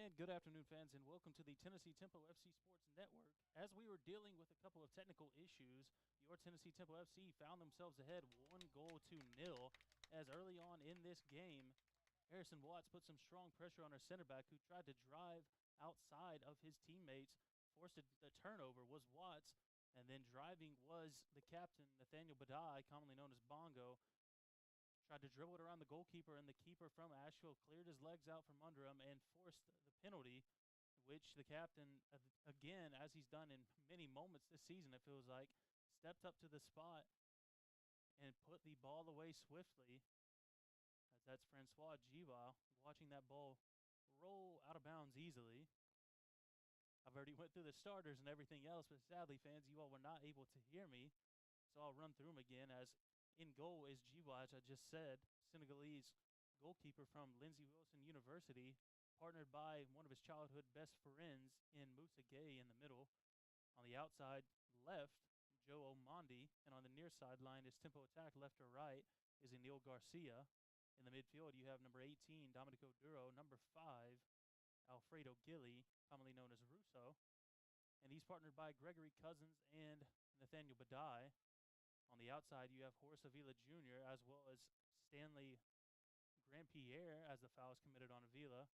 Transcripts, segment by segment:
And good afternoon, fans, and welcome to the Tennessee Temple FC Sports Network. As we were dealing with a couple of technical issues, your Tennessee Temple FC found themselves ahead 1-0 as early on in this game, Harrison Watts put some strong pressure on our center back who tried to drive outside of his teammates, forced the turnover was Watts, and then driving was the captain, Nathaniel Badai, commonly known as Bongo. Tried to dribble it around the goalkeeper, and the keeper from Asheville cleared his legs out from under him and forced the penalty, which the captain, again, as he's done in many moments this season, it feels like, stepped up to the spot and put the ball away swiftly. As that's Francois Giva watching that ball roll out of bounds easily. I've already went through the starters and everything else, but sadly, fans, you all were not able to hear me, so I'll run through them again. As in goal is Giva, as I just said, Senegalese goalkeeper from Lindsey Wilson University, partnered by one of his childhood best friends in Moussa Gay in the middle. On the outside left, Joe Omondi, and on the near sideline is tempo attack left or right is Emil Garcia. In the midfield, you have number 18, Domenico Duro, number 5, Alfredo Gilly, commonly known as Russo, and he's partnered by Gregory Cousins and Nathaniel Badai. On the outside, you have Horace Avila Jr. as well as Stanley Grandpierre as the foul is committed on Avila.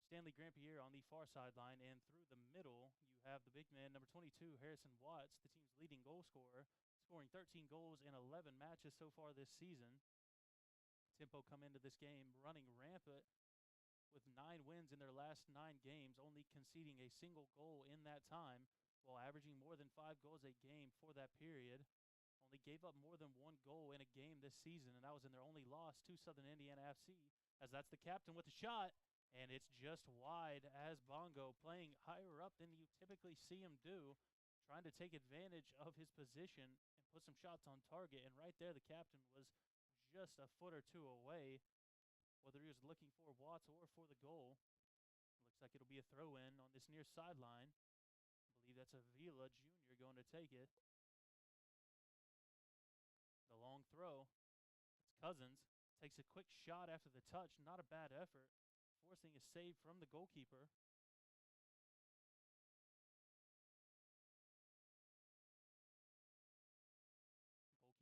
Stanley Grandpierre on the far sideline, and through the middle, you have the big man, number 22, Harrison Watts, the team's leading goal scorer, scoring 13 goals in 11 matches so far this season. Tempo come into this game running rampant with 9 wins in their last 9 games, only conceding a single goal in that time, while averaging more than 5 goals a game for that period. Only gave up more than 1 goal in a game this season, and that was in their only loss to Southern Indiana FC, as that's the captain with the shot, and it's just wide as Bongo, playing higher up than you typically see him do, trying to take advantage of his position and put some shots on target, and right there the captain was just a foot or two away, whether he was looking for Watts or for the goal. Looks like it'll be a throw-in on this near sideline. I believe that's Avila Jr. going to take it. The long throw. It's Cousins. Takes a quick shot after the touch. Not a bad effort. Forcing a save from the goalkeeper.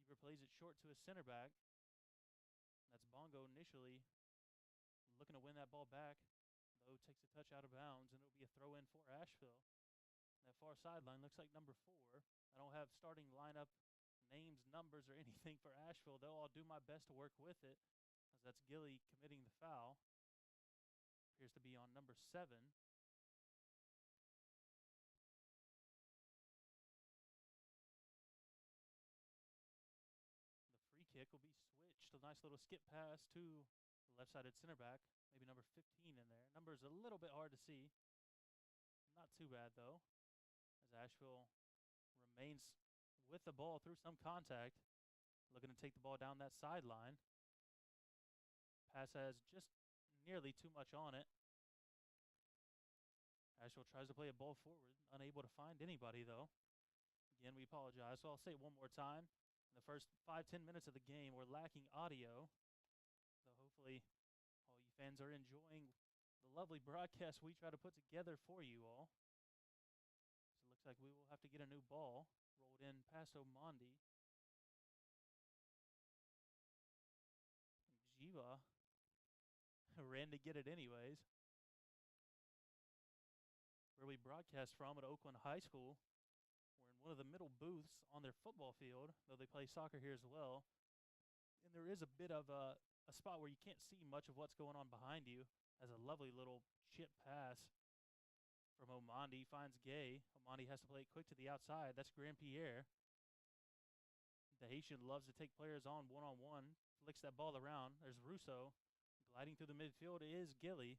Goalkeeper plays it short to his center back. That's Bongo initially looking to win that ball back, though takes a touch out of bounds, and it'll be a throw-in for Asheville. That far sideline looks like number 4. I don't have starting lineup names, numbers, or anything for Asheville, though I'll do my best to work with it, as that's Gilly committing the foul. Appears to be on number 7. The free kick will be switched. A nice little skip pass to the left-sided center back, maybe number 15 in there. Number's a little bit hard to see. Not too bad, though, as Asheville remains with the ball through some contact, looking to take the ball down that sideline. Pass has just nearly too much on it. Asheville tries to play a ball forward, unable to find anybody, though. Again, we apologize, so I'll say it one more time. In the first 5-10 minutes of the game, we're lacking audio, so hopefully all you fans are enjoying the lovely broadcast we try to put together for you all. So it looks like we will have to get a new ball. Rolled in past Omondi. Giva ran to get it anyways. Where we broadcast from at Oakland High School, we're in one of the middle booths on their football field, though they play soccer here as well. And there is a bit of a spot where you can't see much of what's going on behind you, as a lovely little chip pass from Omondi finds Gay. Omondi has to play it quick to the outside. That's Grandpierre. The Haitian loves to take players on one-on-one. Flicks that ball around. There's Russo. Gliding through the midfield is Gilly.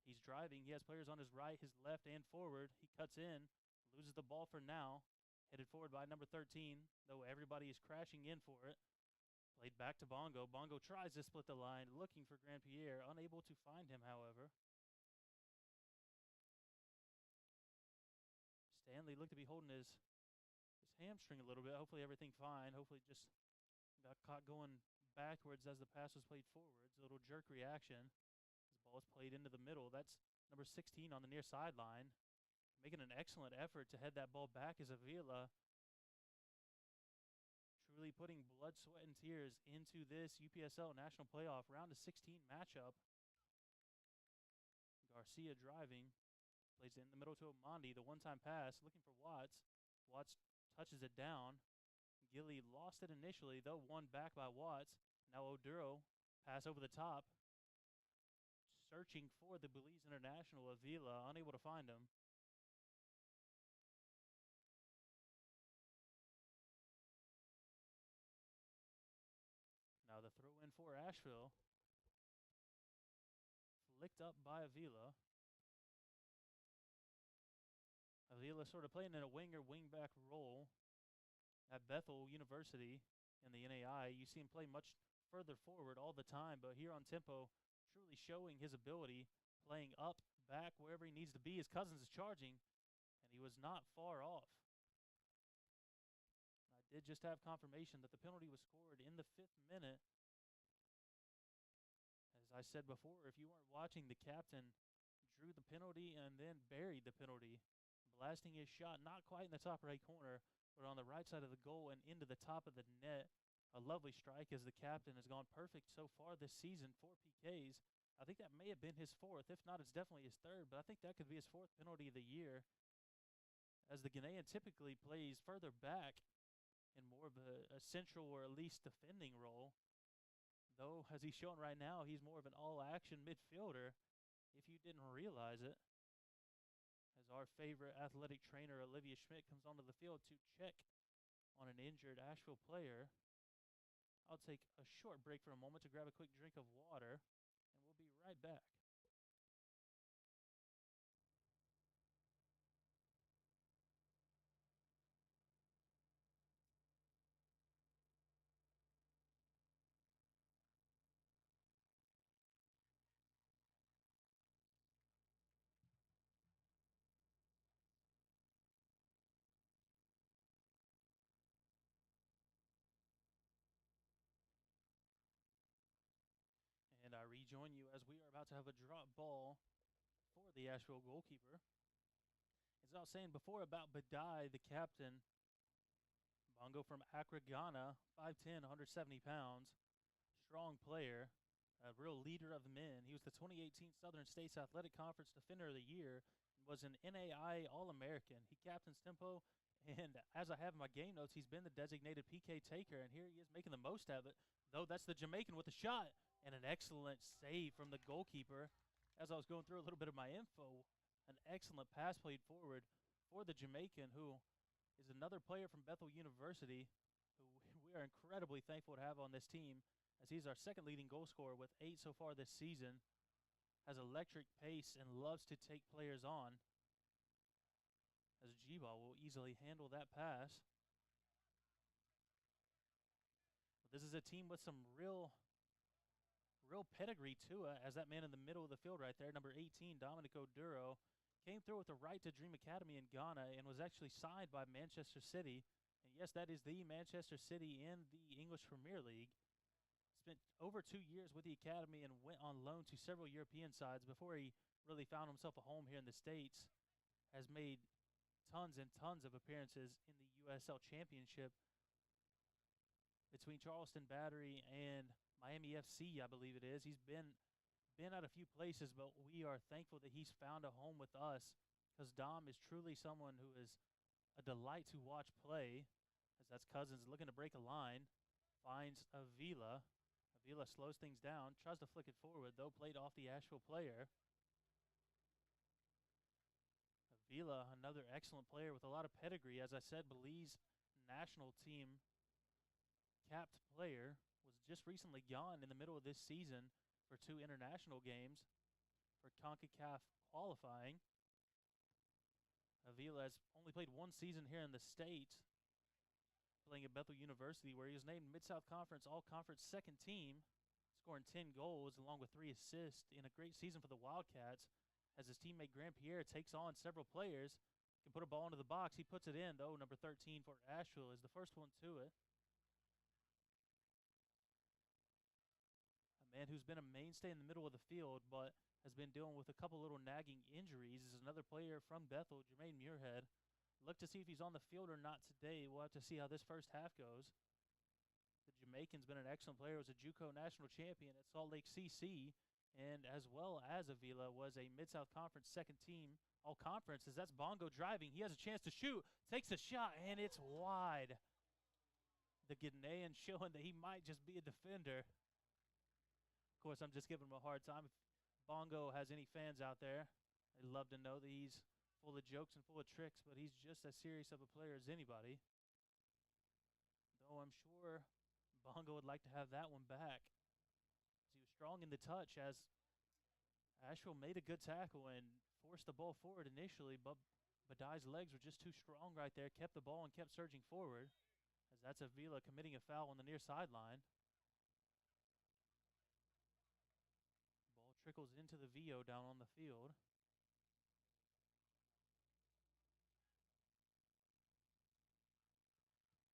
He's driving. He has players on his right, his left, and forward. He cuts in. Loses the ball for now. Headed forward by number 13, though everybody is crashing in for it. Played back to Bongo. Bongo tries to split the line, looking for Grandpierre. Unable to find him, however. Stanley looked to be holding his hamstring a little bit. Hopefully everything fine. Hopefully just got caught going backwards as the pass was played forwards. A little jerk reaction. As Ball is played into the middle. That's number 16 on the near sideline, making an excellent effort to head that ball back as Avila truly putting blood, sweat, and tears into this UPSL National Playoff Round of 16 matchup. Garcia driving, plays it in the middle to Amandi, the one-time pass, looking for Watts. Watts touches it down. Gilly lost it initially, though won back by Watts. Now Oduro, pass over the top. Searching for the Belize International, Avila, unable to find him. Now the throw in for Asheville. Flicked up by Avila. Avila sort of playing in a winger wingback role at Bethel University in the NAI. You see him play much further forward all the time, but here on tempo, truly showing his ability, playing up, back, wherever he needs to be. His Cousins is charging, and he was not far off. I did just have confirmation that the penalty was scored in the 5th minute. As I said before, if you weren't watching, the captain drew the penalty and then buried the penalty, blasting his shot not quite in the top right corner, but on the right side of the goal and into the top of the net. A lovely strike as the captain has gone perfect so far this season, 4 PKs. I think that may have been his 4th. If not, it's definitely his 3rd, but I think that could be his 4th penalty of the year, as the Ghanaian typically plays further back in more of a central or at least defending role. Though, as he's shown right now, he's more of an all-action midfielder, if you didn't realize it. As our favorite athletic trainer, Olivia Schmidt, comes onto the field to check on an injured Asheville player. I'll take a short break for a moment to grab a quick drink of water, and we'll be right back. And I rejoin you as we are about to have a drop ball for the Asheville goalkeeper. As I was saying before about Badai, the captain, Bongo from Accra, Ghana, 5'10", 170 pounds, strong player, a real leader of the men. He was the 2018 Southern States Athletic Conference Defender of the Year, and was an NAI All-American. He captains tempo, and as I have in my game notes, he's been the designated PK taker, and here he is making the most of it. Though that's the Jamaican with the shot, and an excellent save from the goalkeeper. As I was going through a little bit of my info, an excellent pass played forward for the Jamaican, who is another player from Bethel University, who we are incredibly thankful to have on this team, as he's our second leading goal scorer with 8 so far this season. Has electric pace and loves to take players on, as G-Ball will easily handle that pass. But this is a team with some real pedigree to it, as that man in the middle of the field right there, number 18, Dominic Oduro, came through with the right to Dream Academy in Ghana and was actually signed by Manchester City. And yes, that is the Manchester City in the English Premier League. Spent over 2 years with the academy and went on loan to several European sides before he really found himself a home here in the States. Has made tons and tons of appearances in the USL Championship between Charleston Battery and Miami FC, I believe it is. He's been at a few places, but we are thankful that he's found a home with us, because Dom is truly someone who is a delight to watch play, as that's Cousins looking to break a line, finds Avila. Avila slows things down, tries to flick it forward, though played off the Asheville player. Avila, another excellent player with a lot of pedigree. As I said, Belize national team capped player, was just recently gone in the middle of this season for 2 international games for CONCACAF qualifying. Avila has only played 1 season here in the States, playing at Bethel University, where he was named Mid-South Conference All-Conference second team, scoring 10 goals along with 3 assists in a great season for the Wildcats, as his teammate Grant Pierre takes on several players, can put a ball into the box. He puts it in, though. Number 13 for Asheville is the first one to it. man who's been a mainstay in the middle of the field, but has been dealing with a couple little nagging injuries, is another player from Bethel, Jermaine Muirhead. Look to see if he's on the field or not today. We'll have to see how this first half goes. The Jamaican's been an excellent player. Was a JUCO national champion at Salt Lake CC, and as well as Avila was a Mid-South Conference second team all-conference. As that's Bongo driving, he has a chance to shoot, takes a shot, and it's wide. The Ghanaian showing that he might just be a defender. Of course, I'm just giving him a hard time. If Bongo has any fans out there, they'd love to know that he's full of jokes and full of tricks, but he's just as serious of a player as anybody. Though I'm sure Bongo would like to have that one back. He was strong in the touch as Asheville made a good tackle and forced the ball forward initially, but Badai's legs were just too strong right there, kept the ball and kept surging forward, as that's Avila committing a foul on the near sideline. Ball trickles into the VO down on the field.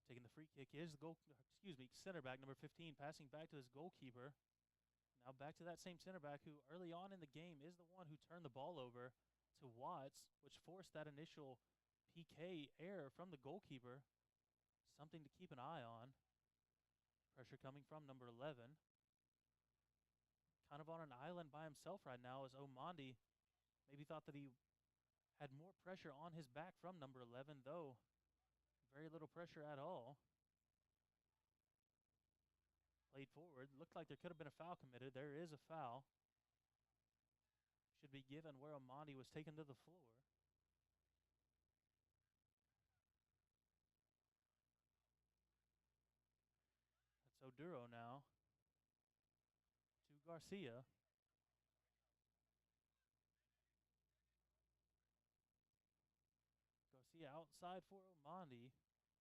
Taking the free kick is the center back, number 15, passing back to his goalkeeper. Now back to that same center back who early on in the game is the one who turned the ball over to Watts, which forced that initial PK error from the goalkeeper. Something to keep an eye on. Pressure coming from number 11. Kind of on an island by himself right now as Omandi maybe thought that he had more pressure on his back from number 11, though very little pressure at all. Played forward. Looked like there could have been a foul committed. There is a foul. Should be given where Omandi was taken to the floor. That's Oduro now. To Garcia. Garcia outside for Omandi.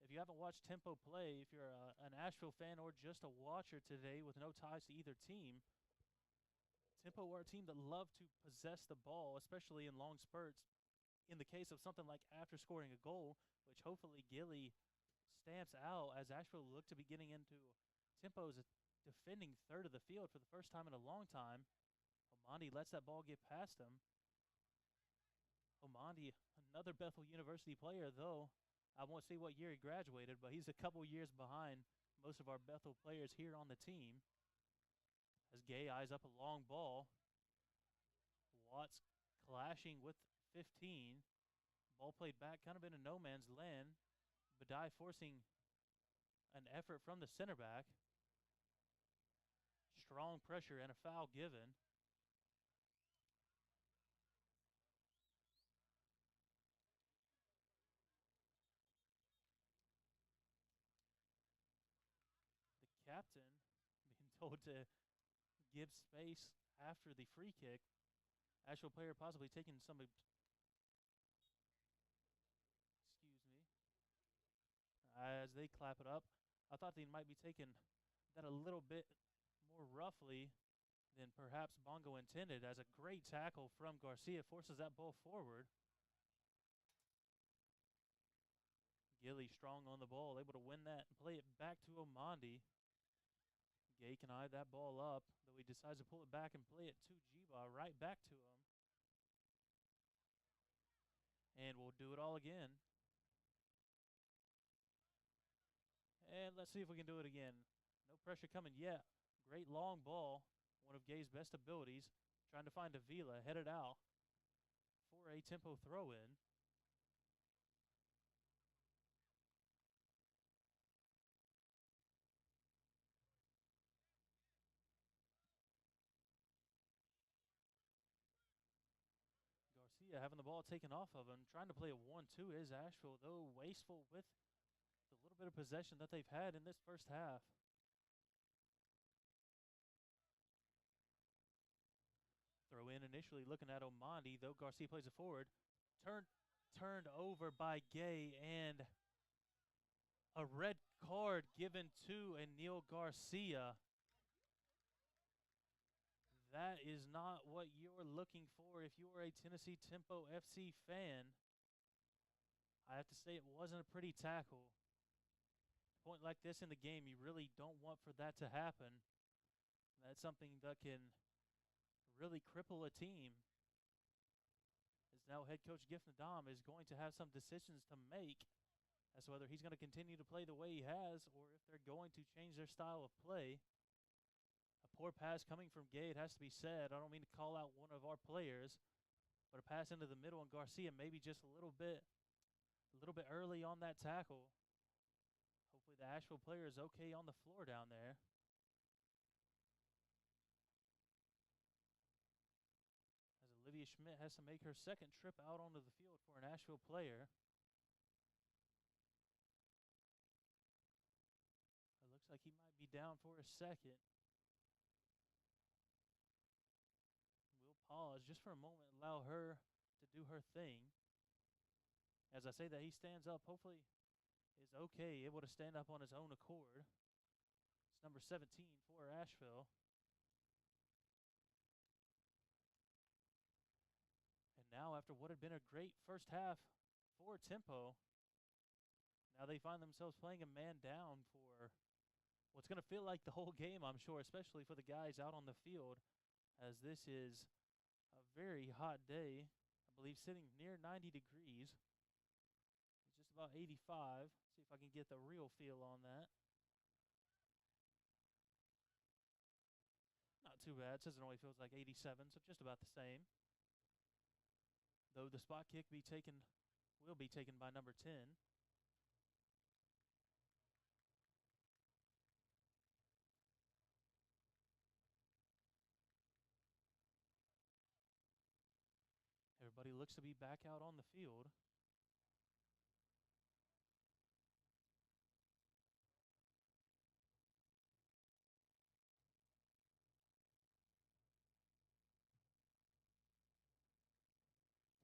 If you haven't watched Tempo play, if you're an Asheville fan or just a watcher today with no ties to either team, Tempo are a team that love to possess the ball, especially in long spurts. In the case of something like after scoring a goal, which hopefully Gilly stamps out as Asheville look to be getting into Tempo's defending third of the field for the first time in a long time. Omandi lets that ball get past him. Omandi, another Bethel University player, though. I won't say what year he graduated, but he's a couple years behind most of our Bethel players here on the team. As Gay eyes up a long ball. Watts clashing with 15. Ball played back kind of in a no man's land. Badai forcing an effort from the center back. Strong pressure and a foul given. Captain being told to give space after the free kick. Asheville player possibly taking some, as they clap it up. I thought they might be taking that a little bit more roughly than perhaps Bongo intended, as a great tackle from Garcia forces that ball forward. Gilly strong on the ball, able to win that and play it back to Omandi. Gay can eye that ball up, though he decides to pull it back and play it to Jiba, right back to him. And we'll do it all again. And let's see if we can do it again. No pressure coming yet. Great long ball, one of Gay's best abilities. Trying to find Avila, headed out for a Tempo throw-in. Having the ball taken off of him, trying to play a 1-2 is Asheville, though wasteful with the little bit of possession that they've had in this first half. Throw in initially looking at Omandi, though Garcia plays it forward. Turned over by Gay, and a red card given to Neil Garcia. That is not what you're looking for if you are a Tennessee Tempo FC fan. I have to say it wasn't a pretty tackle. A point like this in the game, you really don't want for that to happen. That's something that can really cripple a team. As now head coach Giff Nadam is going to have some decisions to make as to whether he's going to continue to play the way he has or if they're going to change their style of play. A poor pass coming from Gay, it has to be said. I don't mean to call out one of our players, but a pass into the middle, and Garcia maybe just a little bit early on that tackle. Hopefully the Asheville player is okay on the floor down there. As Olivia Schmidt has to make her second trip out onto the field for an Asheville player. It looks like he might be down for a second. We'll pause just for a moment, allow her to do her thing. As I say that, he stands up, hopefully is okay, able to stand up on his own accord. It's number 17 for Asheville. And now, after what had been a great first half for Tempo, now they find themselves playing a man down for what's going to feel like the whole game, I'm sure, especially for the guys out on the field, as this is a very hot day. I believe sitting near 90 degrees. It's just about 85. See if I can get the real feel on that. Not too bad. It says it only feels like 87, so just about the same. Though the spot kick will be taken by number 10. Everybody looks to be back out on the field.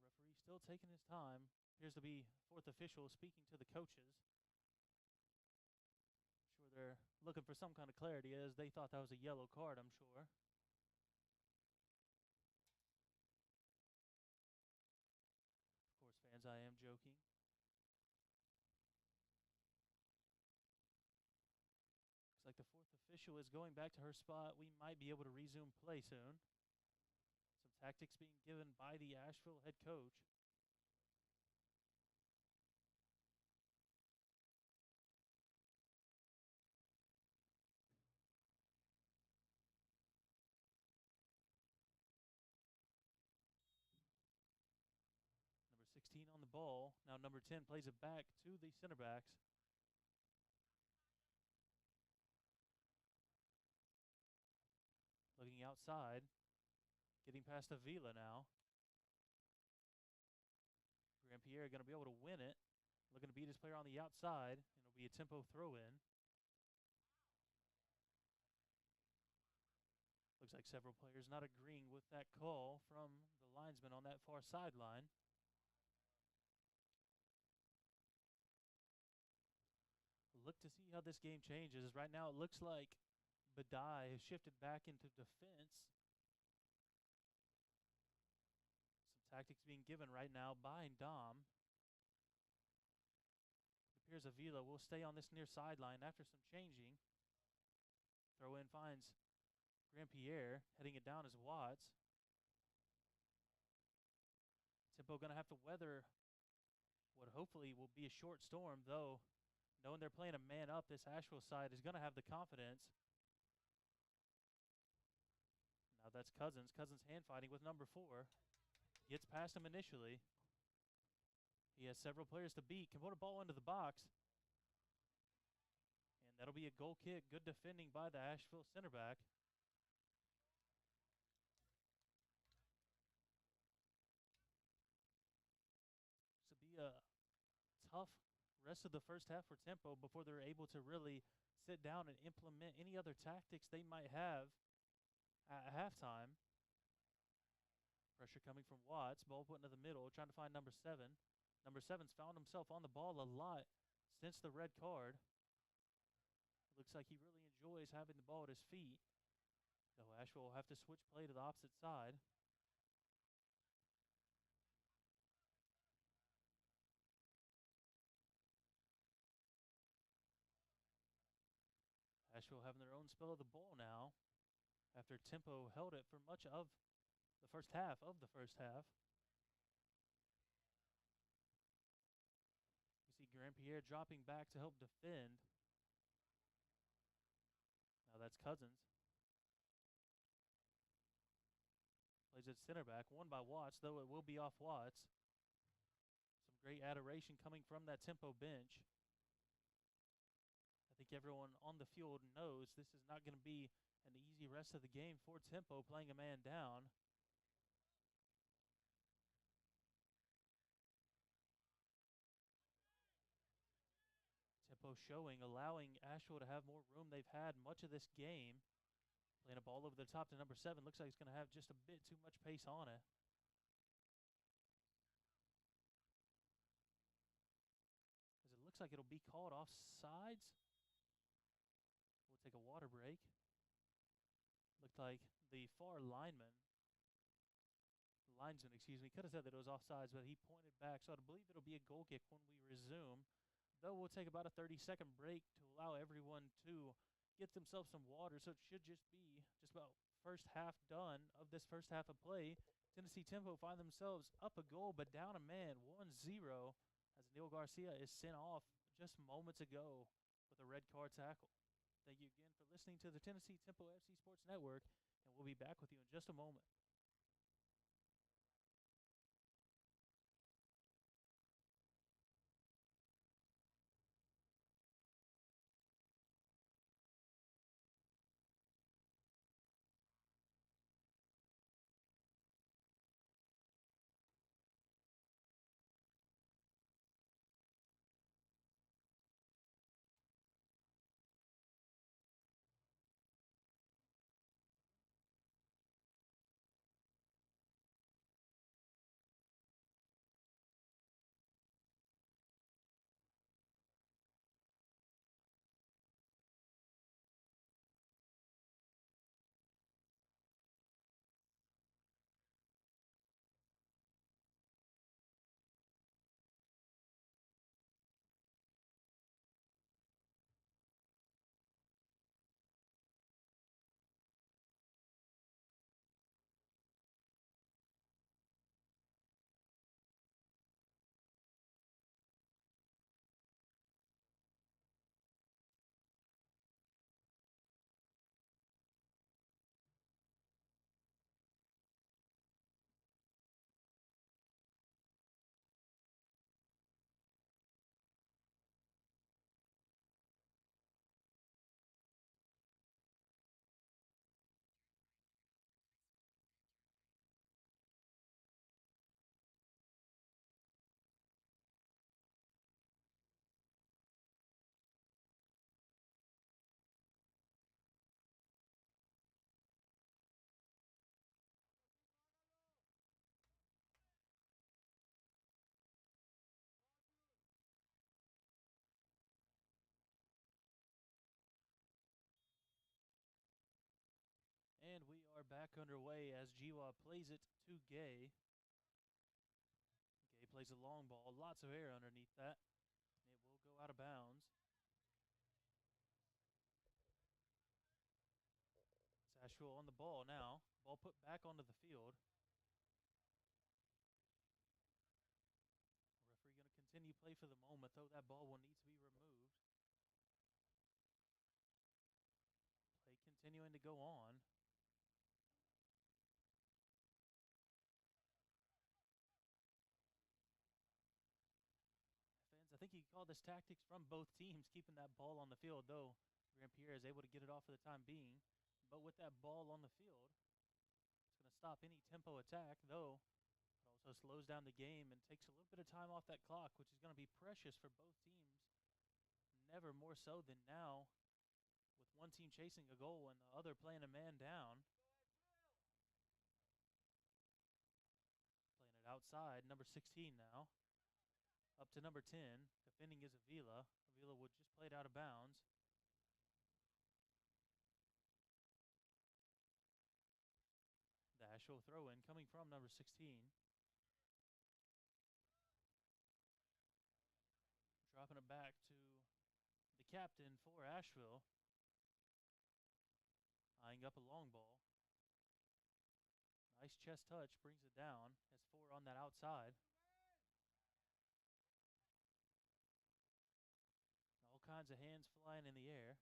Referee still taking his time. Appears to be fourth official speaking to the coaches. Sure they're looking for some kind of clarity as they thought that was a yellow card, I'm sure. Of course, fans, I am joking. Looks like the fourth official is going back to her spot. We might be able to resume play soon. Some tactics being given by the Asheville head coach. Number 16 on the ball. Now number 10 plays it back to the center backs. Looking outside. Getting past Avila now. Grand Pierre going to be able to win it. Looking to beat his player on the outside. And it'll be a Tempo throw in. Looks like several players not agreeing with that call from the linesman on that far sideline. Look to see how this game changes. Right now it looks like Badai has shifted back into defense. Some tactics being given right now by Dom. It appears Avila will stay on this near sideline after some changing. Throw in finds Grand Pierre. Heading it down is Watts. Tempo going to have to weather what hopefully will be a short storm, though. Knowing they're playing a man up, this Asheville side is going to have the confidence. Now that's Cousins. Cousins hand fighting with number 4. Gets past him initially. He has several players to beat. Can put a ball into the box. And that'll be a goal kick. Good defending by the Asheville center back. This will be a tough rest of the first half for Tempo before they're able to really sit down and implement any other tactics they might have at halftime. Pressure coming from Watts. Ball put into the middle, trying to find number 7. Number 7's found himself on the ball a lot since the red card. It looks like he really enjoys having the ball at his feet. Though Asheville will have to switch play to the opposite side. Asheville having their own spell of the ball now after Tempo held it for much of the first half You see Grandpierre dropping back to help defend. Now that's Cousins. Plays at center back, won by Watts, though it will be off Watts. Some great adoration coming from that Tempo bench. I think everyone on the field knows this is not going to be an easy rest of the game for Tempo playing a man down. Tempo showing, allowing Asheville to have more room they've had much of this game. Playing a ball over the top to number 7. Looks like it's going to have just a bit too much pace on it. As it looks like it'll be called offsides. We'll take a water break. Looked like the far linesman, could have said that it was offsides, but he pointed back. So I believe it'll be a goal kick when we resume. Though we'll take about a 30-second break to allow everyone to get themselves some water. So it should just be just about first half done of this first half of play. Tennessee Tempo find themselves up a goal but down a man, 1-0, as Neil Garcia is sent off just moments ago with a red card tackle. Thank you again for listening to the Tennessee Tempo FC Sports Network, and we'll be back with you in just a moment. And we are back underway as Jiwa plays it to Gay. Gay plays a long ball, lots of air underneath that. It will go out of bounds. It's Asheville on the ball now. Ball put back onto the field. Referee going to continue play for the moment, though that ball will need to be removed. Play continuing to go on. I think you call this tactics from both teams, keeping that ball on the field, though Grandpierre is able to get it off for the time being. But with that ball on the field, it's going to stop any tempo attack, though it also slows down the game and takes a little bit of time off that clock, which is going to be precious for both teams. Never more so than now, with one team chasing a goal and the other playing a man down. Playing it outside, number 16 now. Up to number 10. Defending is Avila. Avila would just play it out of bounds. The Asheville throw-in coming from number 16. Dropping it back to the captain for Asheville. Eyeing up a long ball. Nice chest touch, brings it down. Has 4 on that outside. All kinds of hands flying in the air.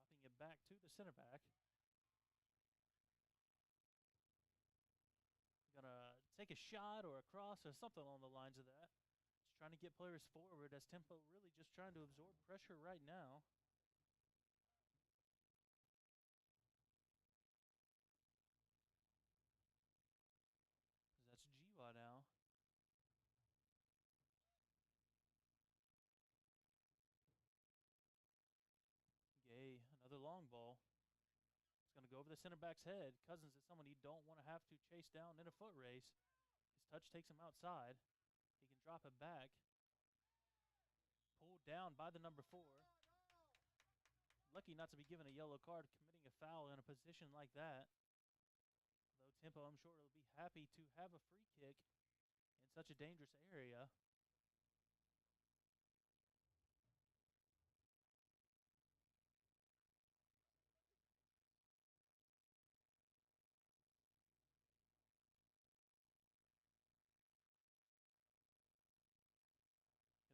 Dropping it back to the center back. Gonna take a shot or a cross or something along the lines of that. Just trying to get players forward as Tempo really just trying to absorb pressure right now. That's Jiwa now. Gay, another long ball. It's going to go over the center back's head. Cousins is someone you don't want to have to chase down in a foot race. His touch takes him outside. He can drop it back. Pulled down by the number 4. Lucky not to be given a yellow card, committing a foul in a position like that. Though Tempo, I'm sure, will be happy to have a free kick in such a dangerous area.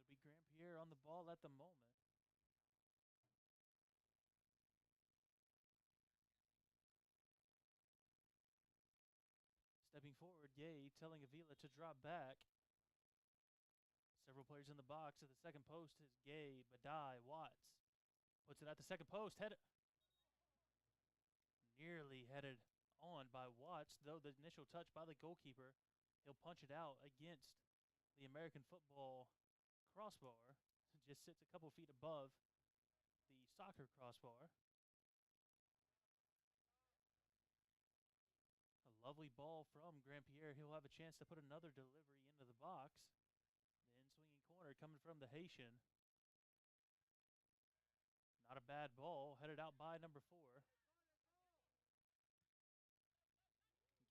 It'll be Grand Pierre on the ball at the moment. Stepping forward, Gay telling Avila to drop back. Several players in the box at the second post is Gay, Badai, Watts. Puts it at the second post. Nearly headed on by Watts, though the initial touch by the goalkeeper. He'll punch it out against the American football crossbar. It just sits a couple feet above the soccer crossbar. Lovely ball from Grand Pierre. He'll have a chance to put another delivery into the box. Then swinging corner coming from the Haitian. Not a bad ball. Headed out by number 4.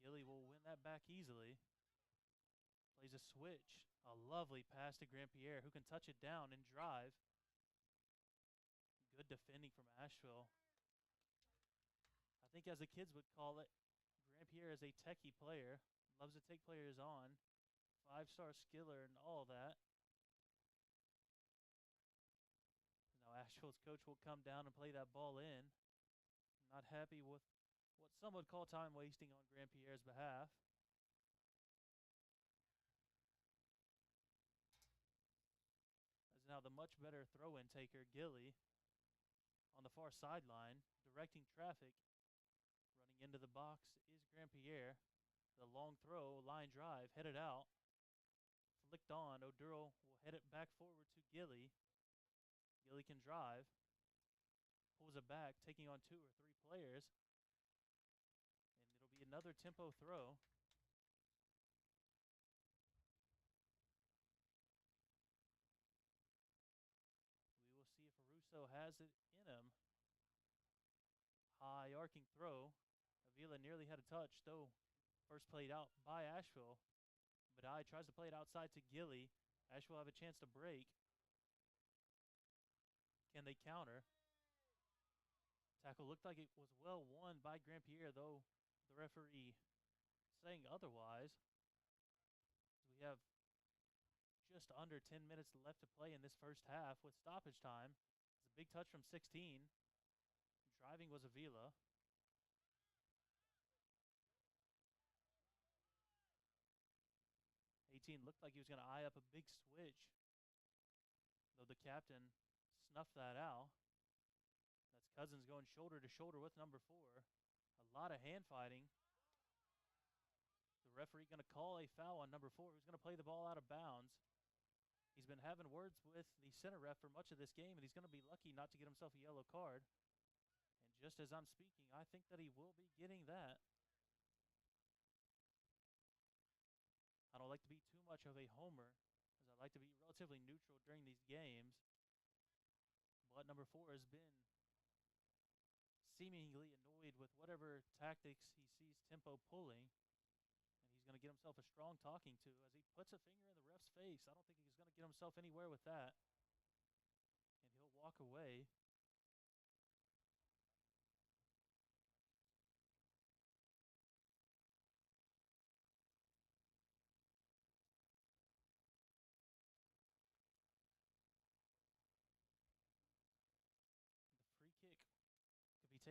Gilly will win that back easily. Plays a switch. A lovely pass to Grand Pierre, who can touch it down and drive. Good defending from Asheville. I think as the kids would call it, Pierre is a techie player, loves to take players on, 5-star skiller and all that. Now Asheville's coach will come down and play that ball in. Not happy with what some would call time wasting on Grand Pierre's behalf. As now the much better throw-in taker, Gilly, on the far sideline, directing traffic. Into the box is Grand Pierre. The long throw, line drive, headed out. Flicked on. Oduro will head it back forward to Gilly. Gilly can drive. Pulls it back, taking on 2 or 3 players. And it'll be another Tempo throw. We will see if Russo has it in him. High arcing throw. Avila nearly had a touch, though first played out by Asheville. Badai tries to play it outside to Gilly. Asheville have a chance to break. Can they counter? Tackle looked like it was well won by Grand Pierre, though the referee saying otherwise. We have just under 10 minutes left to play in this first half with stoppage time. It's a big touch from 16. Driving was Avila. 18 looked like he was going to eye up a big switch, though the captain snuffed that out. That's Cousins going shoulder to shoulder with number 4. A lot of hand fighting. The referee going to call a foul on number 4, who's going to play the ball out of bounds. He's been having words with the center ref for much of this game, and he's going to be lucky not to get himself a yellow card. And just as I'm speaking, I think that he will be getting that. I don't like to be too much of a homer, as I like to be relatively neutral during these games. But number 4 has been seemingly annoyed with whatever tactics he sees Tempo pulling. And he's going to get himself a strong talking to as he puts a finger in the ref's face. I don't think he's going to get himself anywhere with that. And he'll walk away.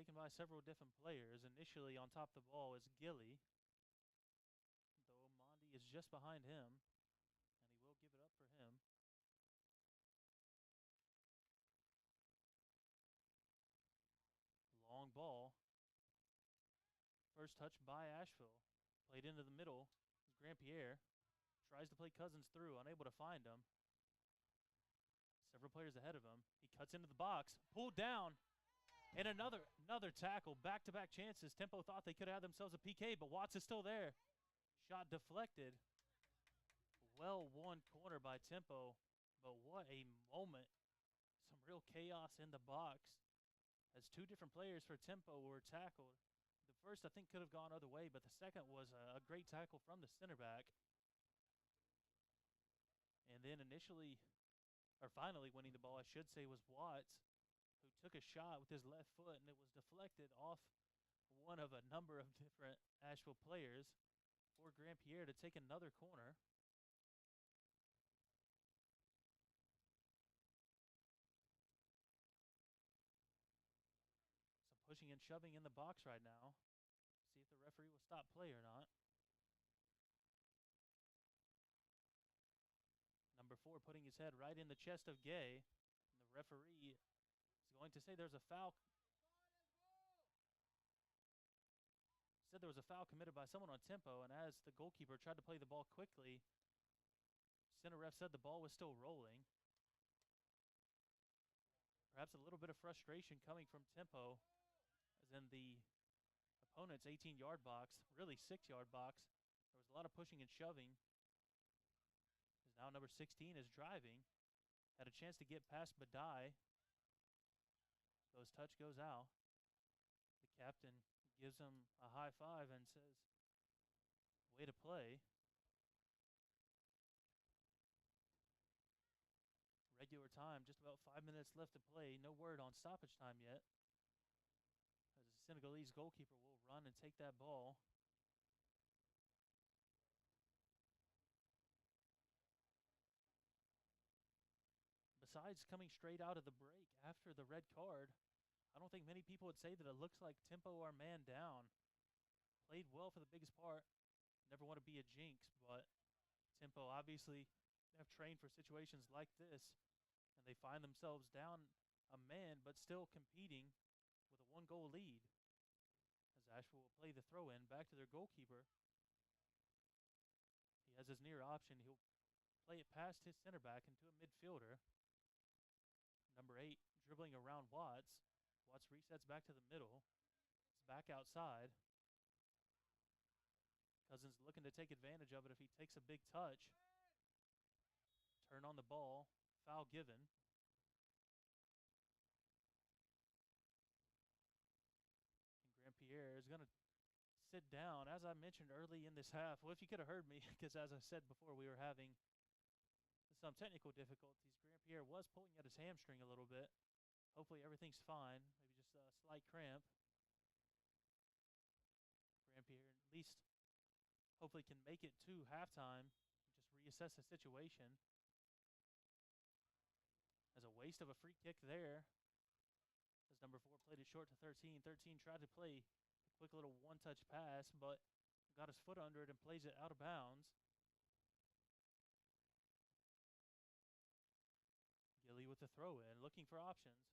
taken by several different players. Initially on top of the ball is Gilly, though Mondi is just behind him, and he will give it up for him. Long ball. First touch by Asheville. Played into the middle. Grand Pierre tries to play Cousins through, unable to find him. Several players ahead of him. He cuts into the box, pulled down, and another tackle. Back-to-back chances. Tempo thought they could have themselves a PK, but Watts is still there. Shot deflected. Well won corner by Tempo, but what a moment. Some real chaos in the box as two different players for Tempo were tackled. The first, I think, could have gone other way, but the second was a great tackle from the center back. And then finally winning the ball, I should say, was Watts, who took a shot with his left foot, and it was deflected off one of a number of different Asheville players for Grand Pierre to take another corner. Some pushing and shoving in the box right now. See if the referee will stop play or not. Number 4 putting his head right in the chest of Gay. And the referee is going to say there's a foul. Said there was a foul committed by someone on Tempo, and as the goalkeeper tried to play the ball quickly, center ref said the ball was still rolling. Perhaps a little bit of frustration coming from Tempo, as in the opponent's 18-yard box, really 6-yard box. There was a lot of pushing and shoving. As now number 16 is driving. Had a chance to get past Badai. So his touch goes out. The captain gives him a high five and says, way to play. Regular time, just about 5 minutes left to play. No word on stoppage time yet, as the Senegalese goalkeeper will run and take that ball. Besides coming straight out of the break after the red card, I don't think many people would say that it looks like Tempo are man down. Played well for the biggest part. Never want to be a jinx, but Tempo obviously have trained for situations like this, and they find themselves down a man but still competing with a 1-goal lead. As Asheville will play the throw-in back to their goalkeeper. He has his near option. He'll play it past his center back into a midfielder. Number 8 dribbling around Watts. Watts resets back to the middle. It's back outside. Cousins looking to take advantage of it if he takes a big touch. Turn on the ball. Foul given. And Grand Pierre is going to sit down. As I mentioned early in this half, well, if you could have heard me, because as I said before, we were having some technical difficulties. Grand Pierre was pulling at his hamstring a little bit. Hopefully everything's fine. Maybe just a slight cramp. Grand Pierre at least hopefully can make it to halftime and just reassess the situation. As a waste of a free kick there. As number 4 played it short to 13. 13 tried to play a quick little one-touch pass, but got his foot under it and plays it out of bounds. Gilly with the throw-in, looking for options.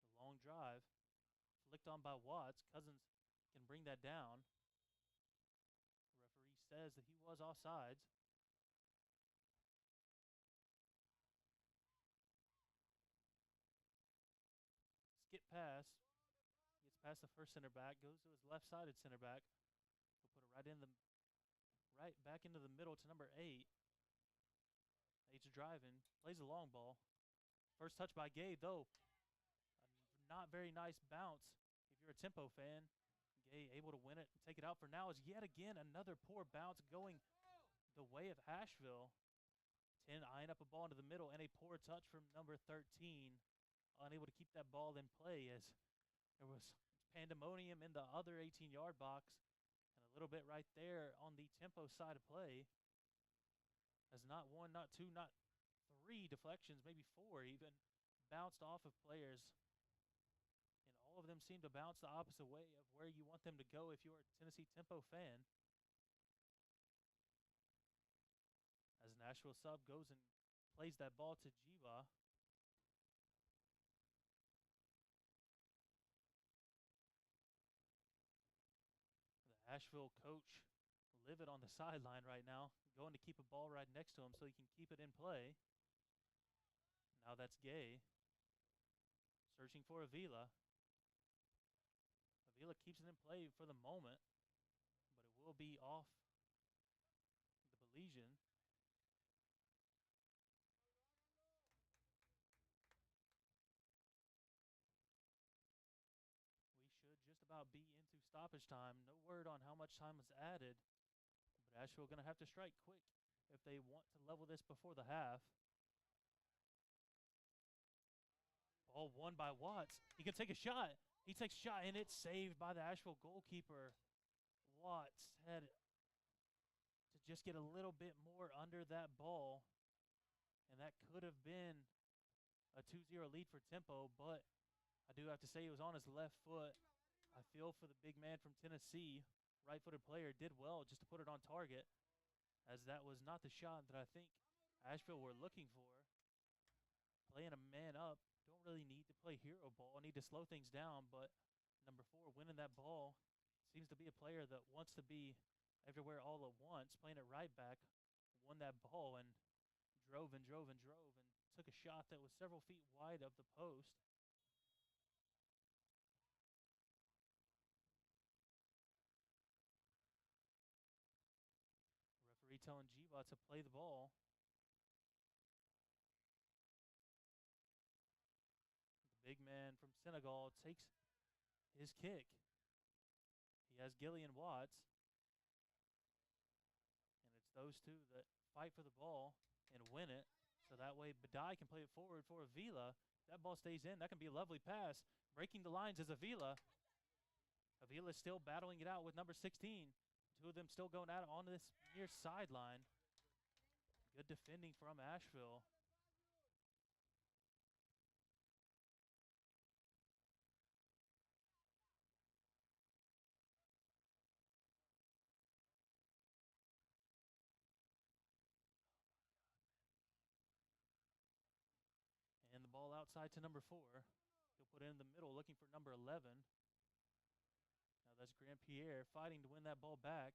The long drive, flicked on by Watts. Cousins can bring that down. The referee says that he was offsides. Skip pass. Gets past the first center back, goes to his left-sided center back. He'll put it right back into the middle to number 8. 8's driving, plays a long ball. First touch by Gay, though. A not very nice bounce. If you're a Tempo fan, Gay able to win it and take it out for now is yet again another poor bounce going the way of Asheville. 10 eyeing up a ball into the middle, and a poor touch from number 13. Unable to keep that ball in play as there was pandemonium in the other 18-yard box and a little bit right there on the Tempo side of play. As not 1, not 2, not 3 deflections, maybe 4 even, bounced off of players them seem to bounce the opposite way of where you want them to go if you're a Tennessee Tempo fan. As an Asheville sub goes and plays that ball to Jiva. The Asheville coach livid on the sideline right now, going to keep a ball right next to him so he can keep it in play. Now that's Gay. Searching for Avila. Avila keeps it in play for the moment, but it will be off the Belizean. We should just about be into stoppage time. No word on how much time was added, but Asheville going to have to strike quick if they want to level this before the half. Ball won by Watts. He can take a shot. He takes a shot, and it's saved by the Asheville goalkeeper. Watts had to just get a little bit more under that ball, and that could have been a 2-0 lead for Tempo, but I do have to say it was on his left foot. I feel for the big man from Tennessee. Right-footed player did well just to put it on target, as that was not the shot that I think Asheville were looking for. Playing a man up, don't really need to play hero ball, need to slow things down, but number 4 winning that ball seems to be a player that wants to be everywhere all at once, playing it right back, won that ball and drove and drove and drove and took a shot that was several feet wide of the post. Referee telling Jiva to play the ball. The big man from Senegal takes his kick. He has Gillian Watts. And it's those two that fight for the ball and win it. So that way Badai can play it forward for Avila. That ball stays in. That can be a lovely pass. Breaking the lines is Avila. Avila is still battling it out with number 16. Two of them still going at it on this near sideline. Good defending from Asheville. And the ball outside to number 4. He'll put it in the middle looking for number 11. Now that's Grand Pierre fighting to win that ball back.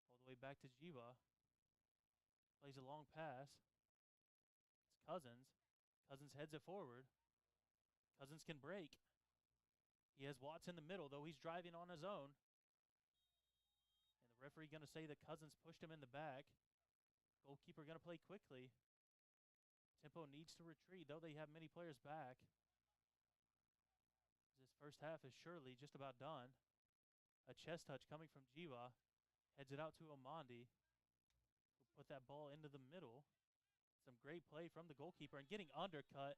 All the way back to Jiva. Plays a long pass. It's Cousins. Cousins heads it forward. Cousins can break. He has Watts in the middle, though he's driving on his own. And the referee going to say that Cousins pushed him in the back. Goalkeeper going to play quickly. Tempo needs to retreat, though they have many players back. This first half is surely just about done. A chest touch coming from Jiva. Heads it out to Omandi, who put that ball into the middle. Some great play from the goalkeeper and getting undercut.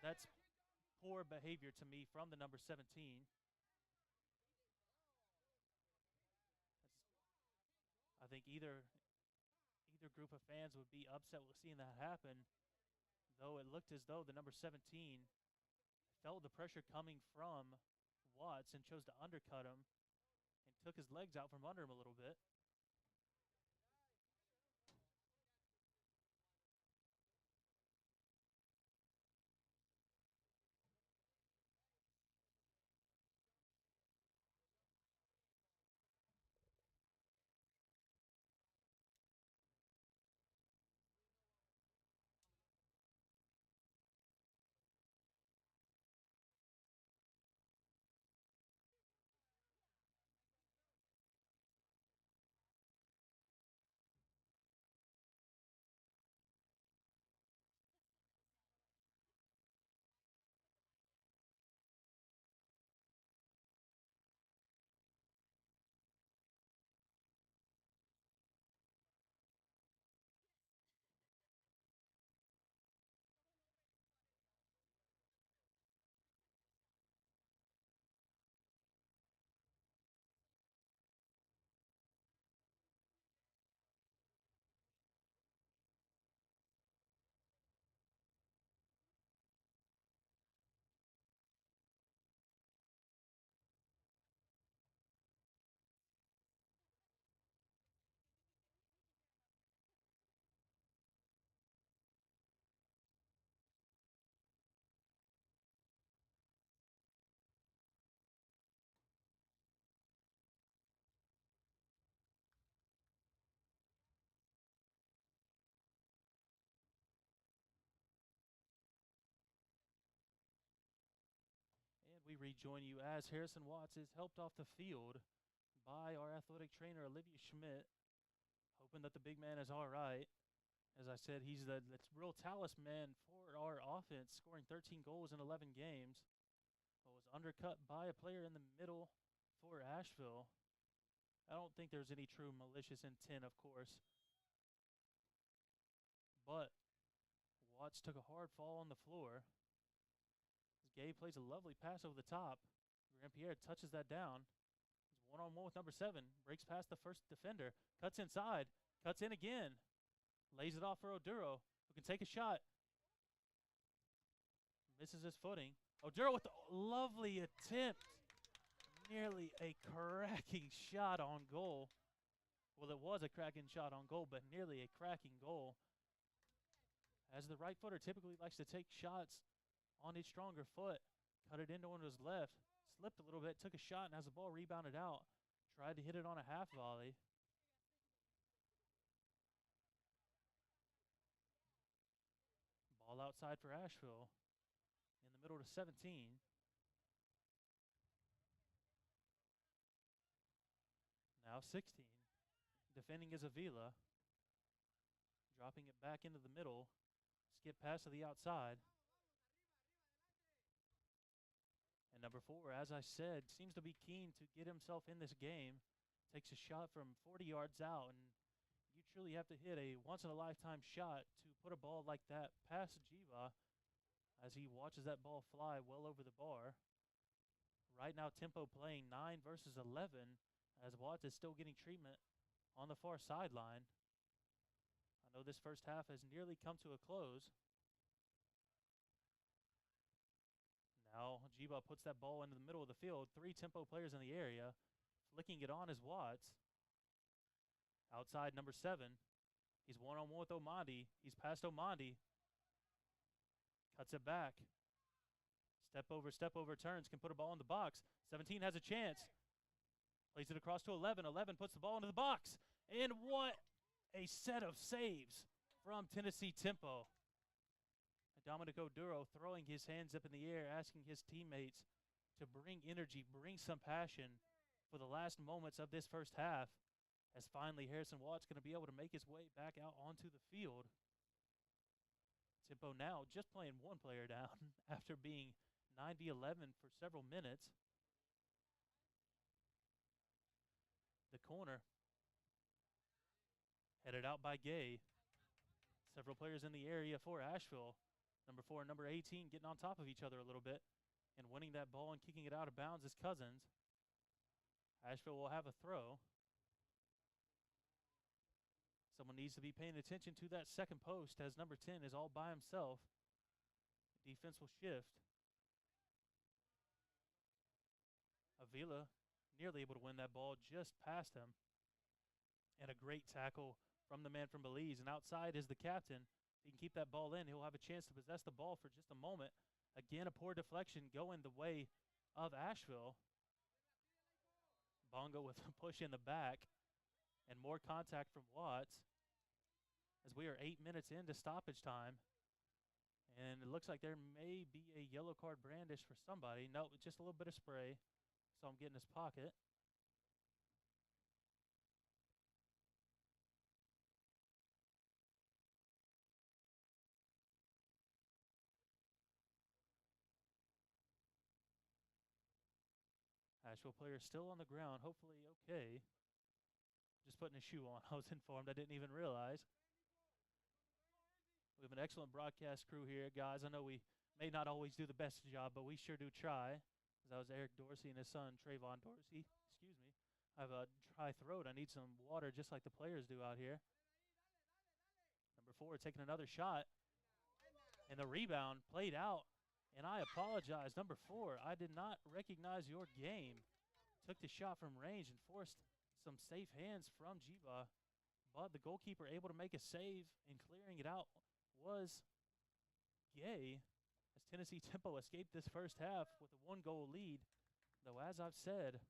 That's poor behavior to me from the number 17. I think either group of fans would be upset with seeing that happen, though it looked as though the number 17 felt the pressure coming from Watts and chose to undercut him and took his legs out from under him a little bit. we rejoin you as Harrison Watts is helped off the field by our athletic trainer, Olivia Schmidt, hoping that the big man is all right. As I said, he's the real talisman for our offense, scoring 13 goals in 11 games, but was undercut by a player in the middle for Asheville. I don't think there's any true malicious intent, of course, but Watts took a hard fall on the floor. Gabe plays a lovely pass over the top. Grand-Pierre touches that down. He's one-on-one with number 7. Breaks past the first defender. Cuts inside. Cuts in again. Lays it off for Oduro, who can take a shot. Misses his footing. Oduro with a lovely attempt. Nearly a cracking shot on goal. Well, it was a cracking shot on goal, but nearly a cracking goal. As the right footer typically likes to take shots on his stronger foot, cut it into one of his left, slipped a little bit, took a shot, and as the ball rebounded out, tried to hit it on a half volley. Ball outside for Asheville, in the middle to 17. Now 16. Defending is Avila. Dropping it back into the middle. Skip pass to the outside. And number 4, as I said, seems to be keen to get himself in this game. Takes a shot from 40 yards out, and you truly have to hit a once-in-a-lifetime shot to put a ball like that past Jiva as he watches that ball fly well over the bar. Right now, tempo playing 9 versus 11 as Watts is still getting treatment on the far sideline. I know this first half has nearly come to a close. Now, Jiba puts that ball into the middle of the field. 3 tempo players in the area. Flicking it on is Watts. Outside, number 7. He's one-on-one with Omandi. He's past Omandi. Cuts it back. Step over, turns. Can put a ball in the box. 17 has a chance. Plays it across to 11. 11 puts the ball into the box. And what a set of saves from Tennessee Tempo. Dominic Oduro throwing his hands up in the air, asking his teammates to bring energy, bring some passion for the last moments of this first half, as finally Harrison Watts going to be able to make his way back out onto the field. Tempo now just playing 1 player down after being 9v11 for several minutes. The corner headed out by Gay. Several players in the area for Asheville. Number 4 and number 18 getting on top of each other a little bit and winning that ball and kicking it out of bounds is Cousins. Asheville will have a throw. Someone needs to be paying attention to that second post as number 10 is all by himself. The defense will shift. Avila nearly able to win that ball just past him. And a great tackle from the man from Belize. And outside is the captain. He can keep that ball in. He'll have a chance to possess the ball for just a moment. Again, a poor deflection going the way of Asheville. Bongo with a push in the back and more contact from Watts as we are 8 minutes into stoppage time. And it looks like there may be a yellow card brandished for somebody. No, just a little bit of spray. So I'm getting his pocket. Asheville player still on the ground, hopefully okay. Just putting a shoe on. I was informed. I didn't even realize. We have an excellent broadcast crew here, guys. I know we may not always do the best job, but we sure do try. That was Eric Dorsey and his son, Trayvon Dorsey. Excuse me. I have a dry throat. I need some water just like the players do out here. Number 4 taking another shot. And the rebound played out. And I apologize, number 4. I did not recognize your game. Took the shot from range and forced some safe hands from Jiba. But the goalkeeper able to make a save and clearing it out was Gay. As Tennessee Tempo escaped this first half with a 1-goal lead. Though, as I've said,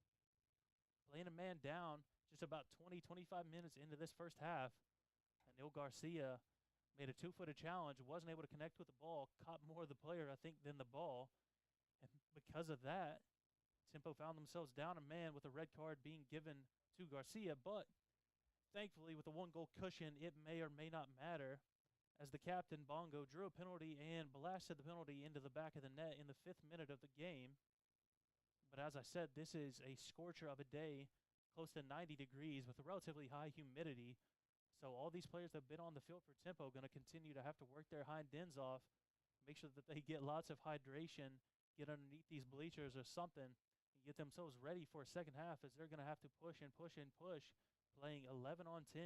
playing a man down just about 20, 25 minutes into this first half. And Neil Garcia made a 2-footed challenge, wasn't able to connect with the ball, caught more of the player, I think, than the ball. because of that, Tempo found themselves down a man with a red card being given to Garcia. But thankfully, with a 1-goal cushion, it may or may not matter, as the captain, Bongo, drew a penalty and blasted the penalty into the back of the net in the 5th minute of the game. But as I said, this is a scorcher of a day, close to 90 degrees with a relatively high humidity. So all these players that have been on the field for Tempo are going to continue to have to work their hind ends off, make sure that they get lots of hydration, get underneath these bleachers or something, and get themselves ready for a second half, as they're going to have to push and push and push, playing 11 on 10.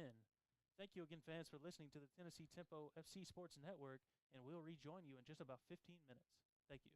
Thank you again, fans, for listening to the Tennessee Tempo FC Sports Network, and we'll rejoin you in just about 15 minutes. Thank you.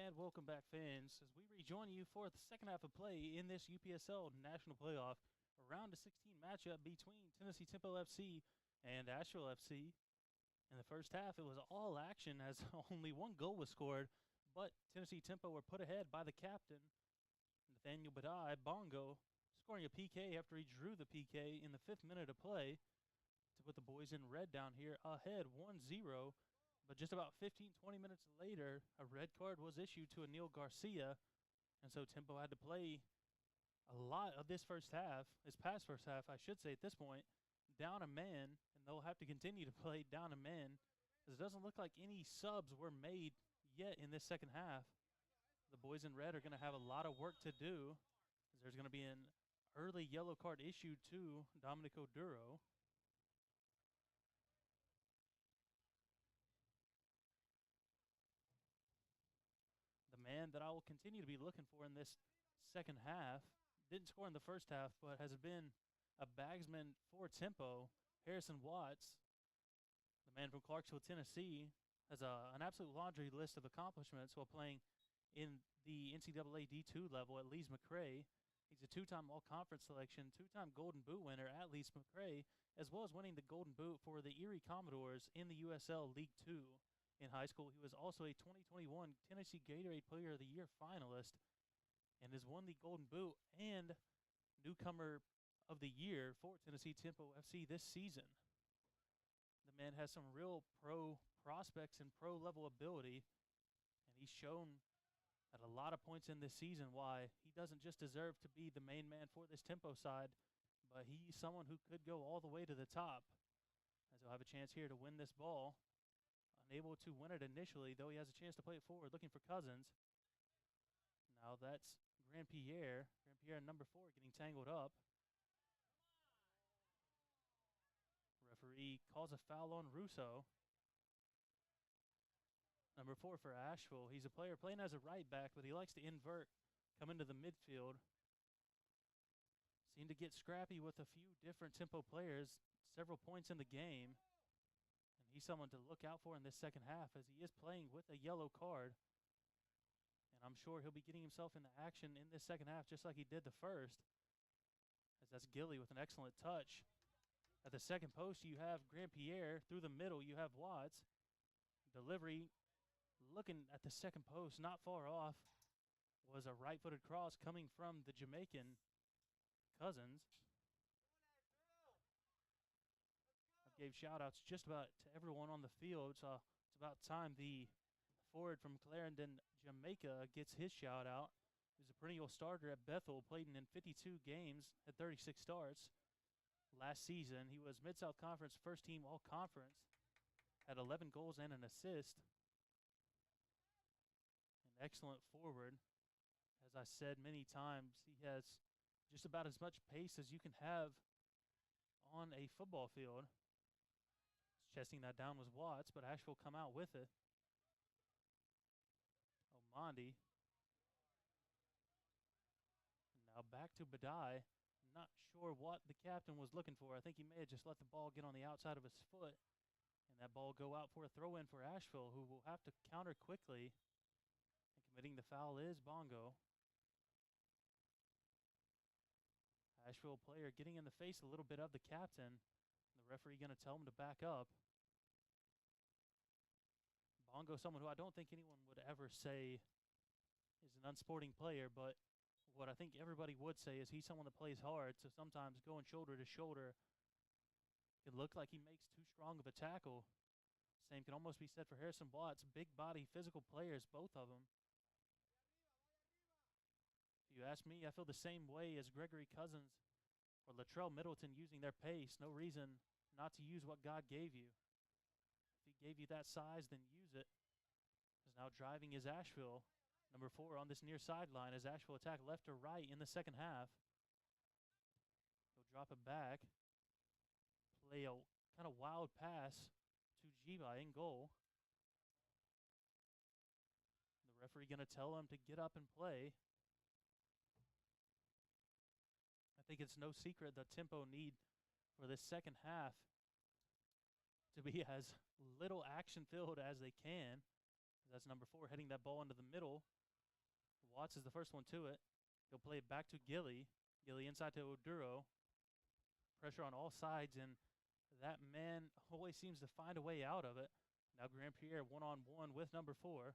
And welcome back, fans, as we rejoin you for the second half of play in this UPSL National Playoff, a round of 16 matchup between Tennessee Temple FC and Asheville FC. In the first half, it was all action as only one goal was scored, but Tennessee Temple were put ahead by the captain, Nathaniel Badai Bongo, scoring a PK after he drew the PK in the 5th minute of play to put the boys in red down here ahead 1-0. But just about 15, 20 minutes later, a red card was issued to Anil Garcia, and so Tempo had to play a lot of this past first half, I should say at this point, down a man, and they'll have to continue to play down a man, as it doesn't look like any subs were made yet in this second half. The boys in red are going to have a lot of work to do, as there's going to be an early yellow card issued to Dominico Duro. Man that I will continue to be looking for in this second half. Didn't score in the first half, but has been a bagsman for Tempo, Harrison Watts. The man from Clarksville, Tennessee, has an absolute laundry list of accomplishments while playing in the NCAA D2 level at Lees McRae. He's a 2-time All-Conference selection, 2-time Golden Boot winner at Lees McRae, as well as winning the Golden Boot for the Erie Commodores in the USL League 2. In high school, he was also a 2021 Tennessee Gatorade Player of the Year finalist and has won the Golden Boot and Newcomer of the Year for Tennessee Tempo FC this season. The man has some real pro prospects and pro-level ability, and he's shown at a lot of points in this season why he doesn't just deserve to be the main man for this Tempo side, but he's someone who could go all the way to the top, as he'll have a chance here to win this ball. Unable to win it initially, though he has a chance to play it forward, looking for Cousins. Now that's Grand Pierre number 4, getting tangled up. Referee calls a foul on Russo. Number 4 for Asheville. He's a player playing as a right back, but he likes to invert, come into the midfield. Seemed to get scrappy with a few different Tempo players, several points in the game. He's someone to look out for in this second half, as he is playing with a yellow card. And I'm sure he'll be getting himself into action in this second half just like he did the first. As that's Gilly with an excellent touch. At the second post, you have Grand Pierre. Through the middle, you have Watts. Delivery, looking at the second post, not far off, was a right-footed cross coming from the Jamaican Cousins. Gave shout-outs just about to everyone on the field, so it's about time the forward from Clarendon, Jamaica, gets his shout-out. He was a perennial starter at Bethel, played in 52 games at 36 starts. Last season, he was Mid-South Conference first-team All-Conference, had 11 goals and an assist. An excellent forward. As I said many times, he has just about as much pace as you can have on a football field. Chesting that down was Watts, but Asheville come out with it. Omondi. Now back to Badai. Not sure what the captain was looking for. I think he may have just let the ball get on the outside of his foot, and that ball go out for a throw-in for Asheville, who will have to counter quickly. And committing the foul is Bongo. Asheville player getting in the face a little bit of the captain. The referee going to tell him to back up. Bongo, someone who I don't think anyone would ever say is an unsporting player, but what I think everybody would say is he's someone that plays hard, so sometimes going shoulder to shoulder can look like he makes too strong of a tackle. Same can almost be said for Harrison Watts. Big body, physical players, both of them. If you ask me, I feel the same way as Gregory Cousins or Latrell Middleton using their pace. No reason not to use what God gave you. If he gave you that size, then use it. As now driving is Asheville. Number 4 on this near sideline as Asheville attack left or right in the second half. He'll drop it back. Play a kind of wild pass to Jiba in goal. The referee going to tell him to get up and play. I think it's no secret the Tempo need for this second half to be as little action-filled as they can. That's number 4 heading that ball into the middle. Watts is the first one to it. He'll play it back to Gilly. Gilly inside to Oduro. Pressure on all sides, and that man always seems to find a way out of it. Now Grandpierre one-on-one with number 4.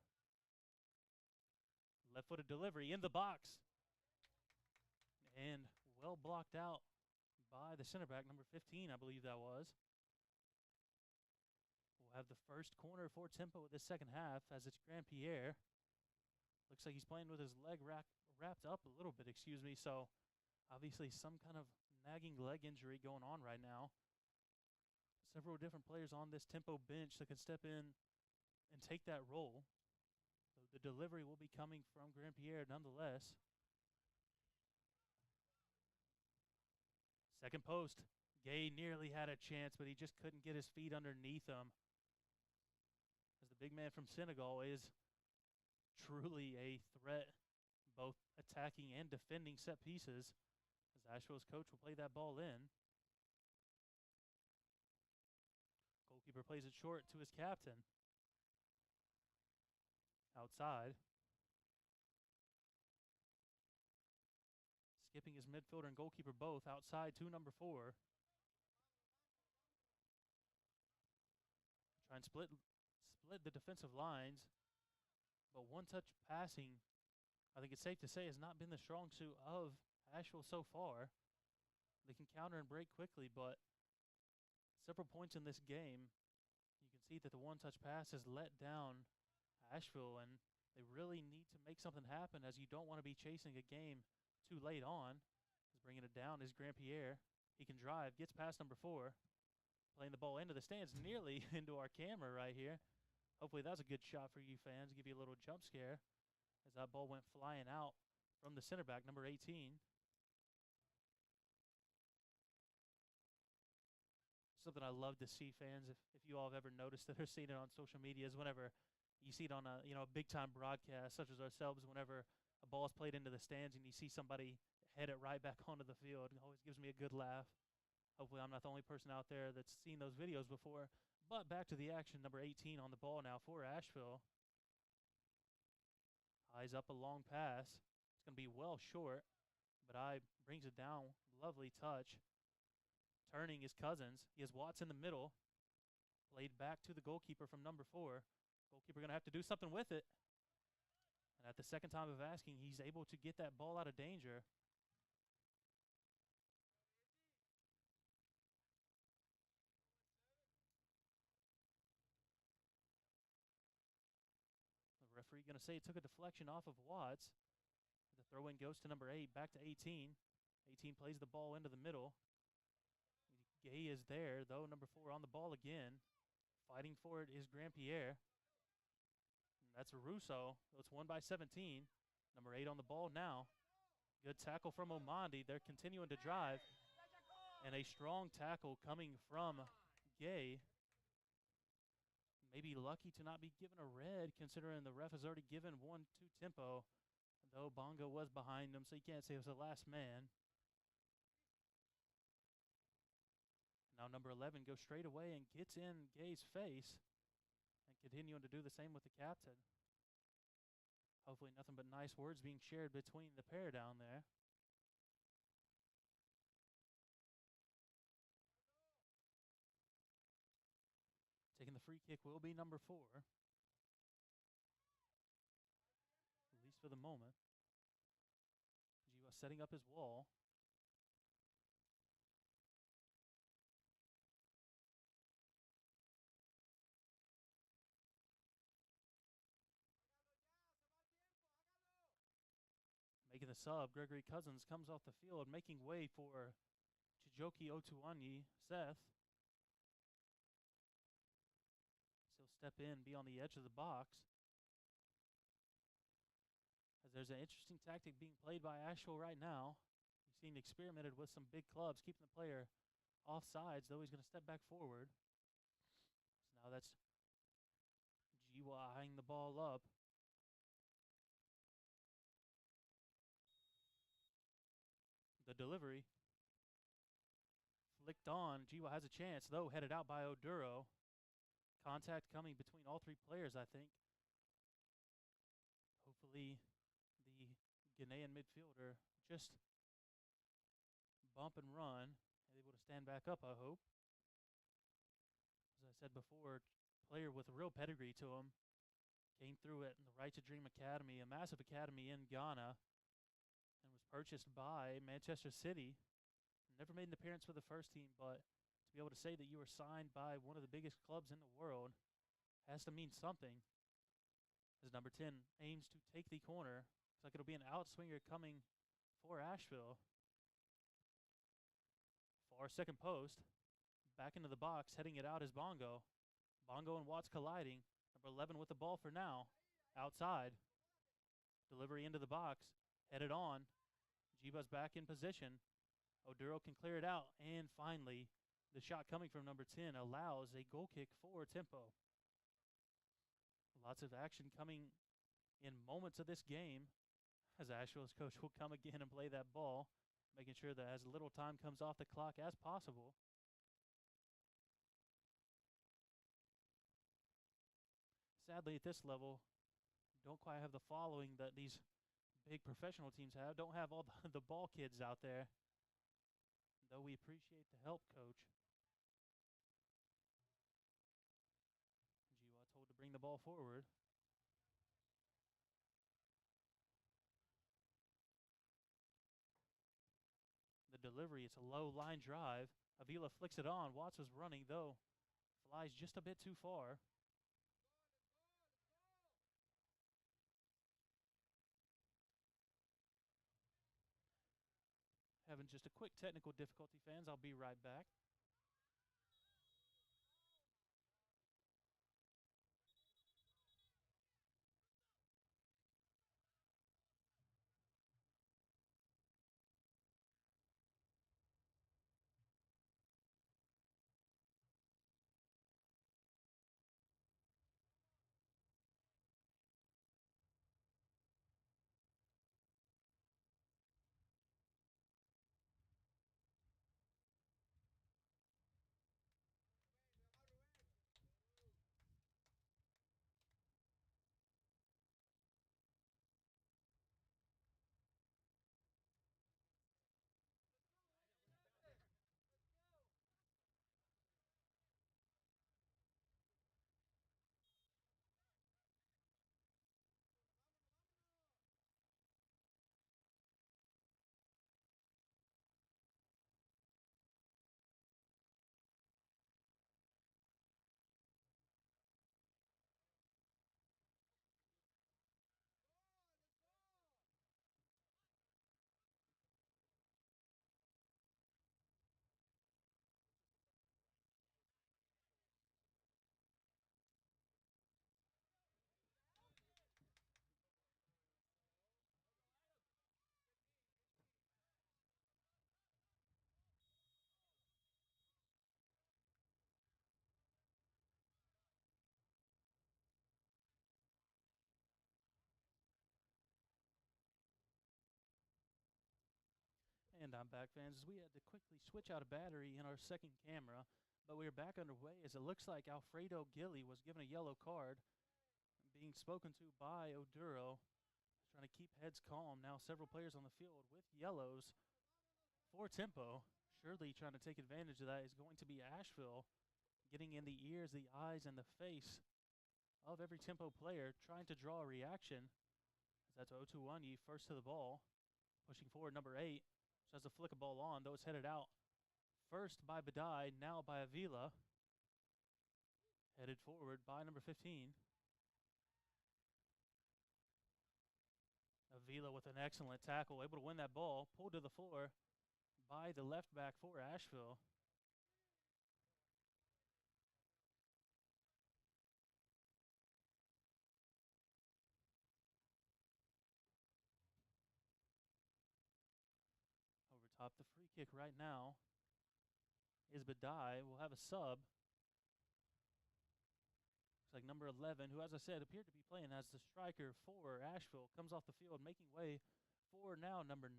Left-footed delivery in the box. And well blocked out by the center back, number 15, I believe that was. We'll have the first corner for Tempo of this second half as it's Grandpierre. Looks like he's playing with his leg wrapped up a little bit, so obviously some kind of nagging leg injury going on right now. Several different players on this Tempo bench that can step in and take that role. So the delivery will be coming from Grandpierre nonetheless. Second post. Gay nearly had a chance, but he just couldn't get his feet underneath him. As the big man from Senegal is truly a threat, both attacking and defending set pieces. As Asheville's coach will play that ball in. Goalkeeper plays it short to his captain. Outside. Skipping his midfielder and goalkeeper both. Outside to number 4. Try and split the defensive lines. But one-touch passing, I think it's safe to say, has not been the strong suit of Asheville so far. They can counter and break quickly, but several points in this game, you can see that the one-touch pass has let down Asheville, and they really need to make something happen, as you don't want to be chasing a game too late on. As bringing it down is Grandpierre. He can drive, gets past number 4, playing the ball into the stands, nearly into our camera right here. Hopefully that's a good shot for you fans, give you a little jump scare, as that ball went flying out from the center back, number 18. Something I love to see, fans, if you all have ever noticed that or seen it on social media, is whenever you see it on a big-time broadcast such as ourselves, whenever a ball is played into the stands and you see somebody head it right back onto the field. It always gives me a good laugh. Hopefully I'm not the only person out there that's seen those videos before. But back to the action, number 18 on the ball now for Asheville. Eyes up a long pass. It's going to be well short, but brings it down. Lovely touch. Turning is Cousins. He has Watts in the middle. Played back to the goalkeeper from number 4. Goalkeeper going to have to do something with it. And at the second time of asking, he's able to get that ball out of danger. The referee going to say it took a deflection off of Watts. The throw-in goes to number 8, back to 18. 18 plays the ball into the middle. Gay is there, though. Number 4 on the ball again. Fighting for it is Grandpierre. That's Russo. So it's 1 by 17. Number 8 on the ball now. Good tackle from Omandi. They're continuing to drive. And a strong tackle coming from Gay. Maybe lucky to not be given a red, considering the ref has already given 1 to Tempo. Though Bongo was behind him, so you can't say it was the last man. Now number 11 goes straight away and gets in Gay's face. And continuing to do the same with the captain. Hopefully nothing but nice words being shared between the pair down there. Taking the free kick will be number 4. At least for the moment. Jiwa setting up his wall. Making the sub, Gregory Cousins comes off the field, making way for Chijoki Otuanyi, Seth. He'll step in, be on the edge of the box. As there's an interesting tactic being played by Asheville right now. We've seen experimented with some big clubs, keeping the player off sides, though he's going to step back forward. So now that's Jiwa eyeing the ball up. The delivery. Flicked on. Jiwa has a chance, though, headed out by Oduro. Contact coming between all 3 players, I think. Hopefully, the Ghanaian midfielder just bump and run and able to stand back up, I hope. As I said before, player with a real pedigree to him. Came through at the Right to Dream Academy, a massive academy in Ghana, and was purchased by Manchester City. Never made an appearance for the first team, but to be able to say that you were signed by one of the biggest clubs in the world has to mean something. As number 10 aims to take the corner, looks like it'll be an outswinger coming for Asheville. Far second post, back into the box, heading it out is Bongo. Bongo and Watts colliding. Number 11 with the ball for now, outside. Delivery into the box, headed on. Jiba's back in position. Oduro can clear it out, and finally, the shot coming from number 10 allows a goal kick for Tempo. Lots of action coming in moments of this game, as Asheville's coach will come again and play that ball, making sure that as little time comes off the clock as possible. Sadly, at this level, don't quite have the following that these big professional teams have. Don't have all the ball kids out there, though we appreciate the help, Coach. Jiwa told to bring the ball forward. The delivery, it's a low line drive. Avila flicks it on. Watts was running, though. Flies just a bit too far. Having just a quick technical difficulty, fans. I'll be right back. And I'm back, fans. We had to quickly switch out a battery in our second camera, but we are back underway as it looks like Alfredo Gilly was given a yellow card, being spoken to by Oduro, trying to keep heads calm. Now several players on the field with yellows for Tempo. Surely trying to take advantage of that is going to be Asheville, getting in the ears, the eyes, and the face of every Tempo player, trying to draw a reaction. As that's Otuwanyi first to the ball, pushing forward number 8. Tries to flick a ball on, though it's headed out. First by Badai, now by Avila. Headed forward by number 15. Avila with an excellent tackle, able to win that ball. Pulled to the floor by the left back for Asheville. Top the free kick right now is Badai. We'll have a sub. Looks like number 11, who, as I said, appeared to be playing as the striker for Asheville, comes off the field, making way for now number 9.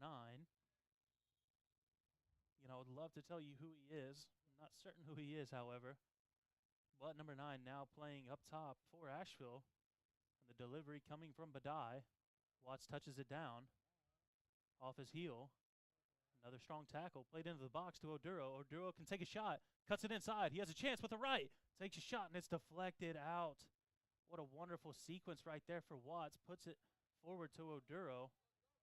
You know, I'd love to tell you who he is. I'm not certain who he is, however. But number 9 now playing up top for Asheville. And the delivery coming from Badai. Watts touches it down off his heel. Another strong tackle played into the box to Oduro. Oduro can take a shot, cuts it inside. He has a chance with the right. Takes a shot, and it's deflected out. What a wonderful sequence right there for Watts. Puts it forward to Oduro.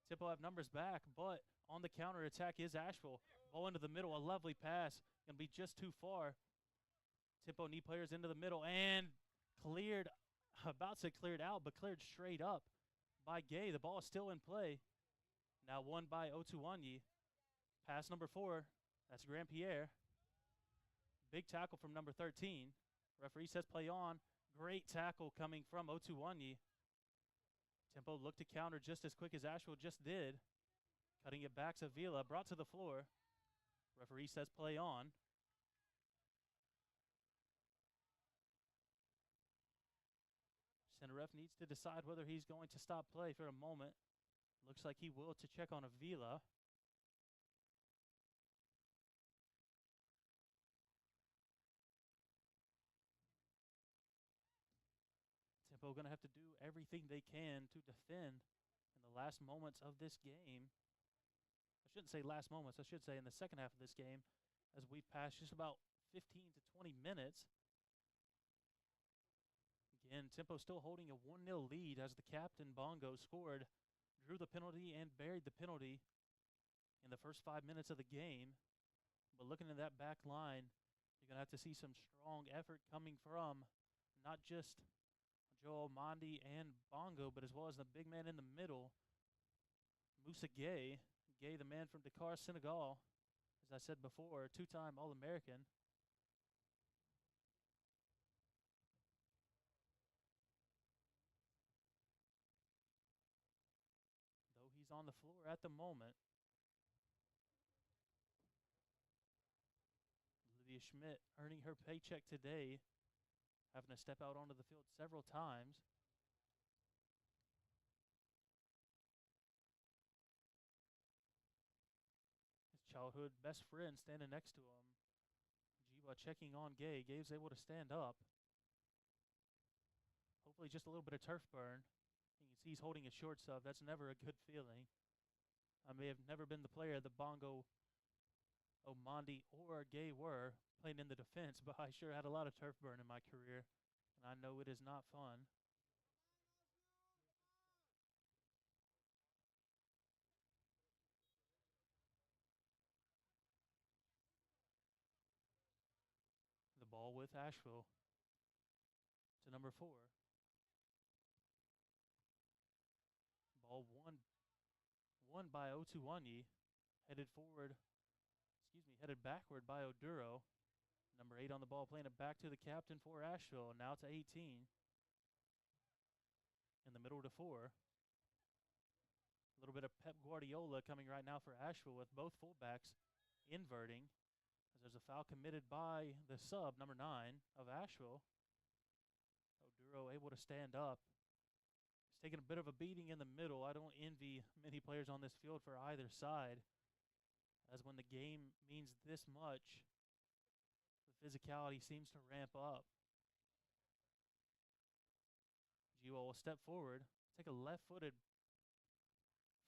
Tempo have numbers back, but on the counter attack is Asheville. Ball into the middle, a lovely pass. Going to be just too far. Tempo knee players into the middle and cleared, about to cleared out, but cleared straight up by Gay. The ball is still in play. Now won by Otuwanyi. Pass number 4, that's Grand Pierre. Big tackle from number 13. Referee says play on. Great tackle coming from Otuwanyi. Tempo looked to counter just as quick as Asheville just did. Cutting it back to Vila, brought to the floor. Referee says play on. Center ref needs to decide whether he's going to stop play for a moment. Looks like he will to check on Avila. Tempo going to have to do everything they can to defend in the last moments of this game. I shouldn't say last moments. I should say in the second half of this game, as we pass just about 15 to 20 minutes. Again, Tempo still holding a 1-0 lead as the captain, Bongo, scored, drew the penalty, and buried the penalty in the first 5 minutes of the game. But looking at that back line, you're going to have to see some strong effort coming from not just Joel Mondi and Bongo, but as well as the big man in the middle, Musa Gay. Gay, the man from Dakar, Senegal, as I said before, 2-time All-American. Though he's on the floor at the moment. Olivia Schmidt earning her paycheck today, having to step out onto the field several times. His childhood best friend standing next to him. Jiwa checking on Gay. Gay's able to stand up. Hopefully just a little bit of turf burn. You can see he's holding a short sub. That's never a good feeling. I may have never been the player that Bongo, Omondi, or Gay were playing in the defense, but I sure had a lot of turf burn in my career, and I know it is not fun. The ball with Asheville to number 4. Ball won by Otuwanyi, headed backward by Oduro. Number 8 on the ball, playing it back to the captain for Asheville, now to 18. In the middle to 4. A little bit of Pep Guardiola coming right now for Asheville with both fullbacks inverting. As there's a foul committed by the sub, number 9 of Asheville. Oduro able to stand up. He's taking a bit of a beating in the middle. I don't envy many players on this field for either side, as when the game means this much, the physicality seems to ramp up. Jiwa will step forward, take a left-footed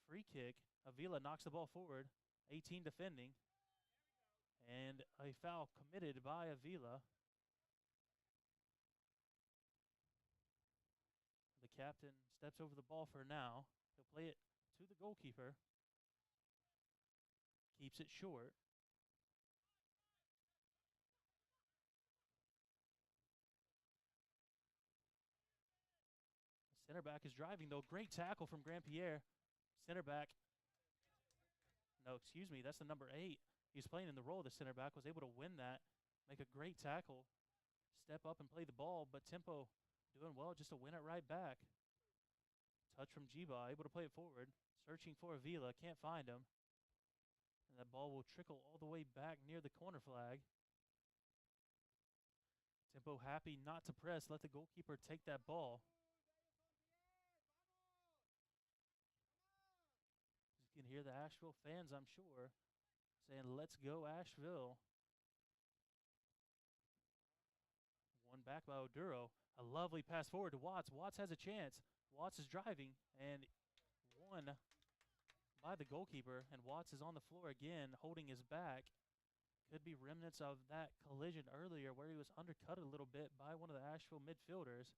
free kick. Avila knocks the ball forward, 18 defending, and a foul committed by Avila. The captain steps over the ball for now. He'll play it to the goalkeeper. Keeps it short. The center back is driving, though. Great tackle from Grand Pierre. Center back. No, excuse me. That's the number 8. He's playing in the role of the center back. Was able to win that. Make a great tackle. Step up and play the ball. But Tempo doing well just to win it right back. Touch from Jiba. Able to play it forward. Searching for Avila. Can't find him. And that ball will trickle all the way back near the corner flag. Tempo happy not to press. Let the goalkeeper take that ball. You can hear the Asheville fans, I'm sure, saying, "Let's go, Asheville." One back by Oduro. A lovely pass forward to Watts. Watts has a chance. Watts is driving and on by the goalkeeper, and Watts is on the floor again, holding his back. Could be remnants of that collision earlier where he was undercut a little bit by one of the Asheville midfielders.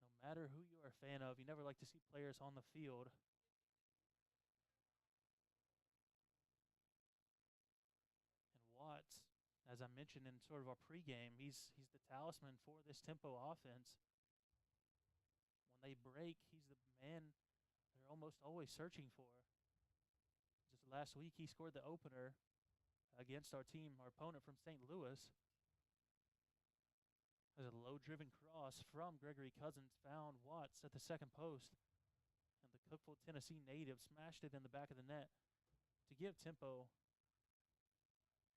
No matter who you are a fan of, you never like to see players on the field. And Watts, as I mentioned in sort of our pregame, he's the talisman for this tempo offense. When they break, he's the man they're almost always searching for. Just last week, he scored the opener against our opponent from St. Louis. There's a low-driven cross from Gregory Cousins, found Watts at the second post, and the Cookeville, Tennessee native smashed it in the back of the net to give Tempo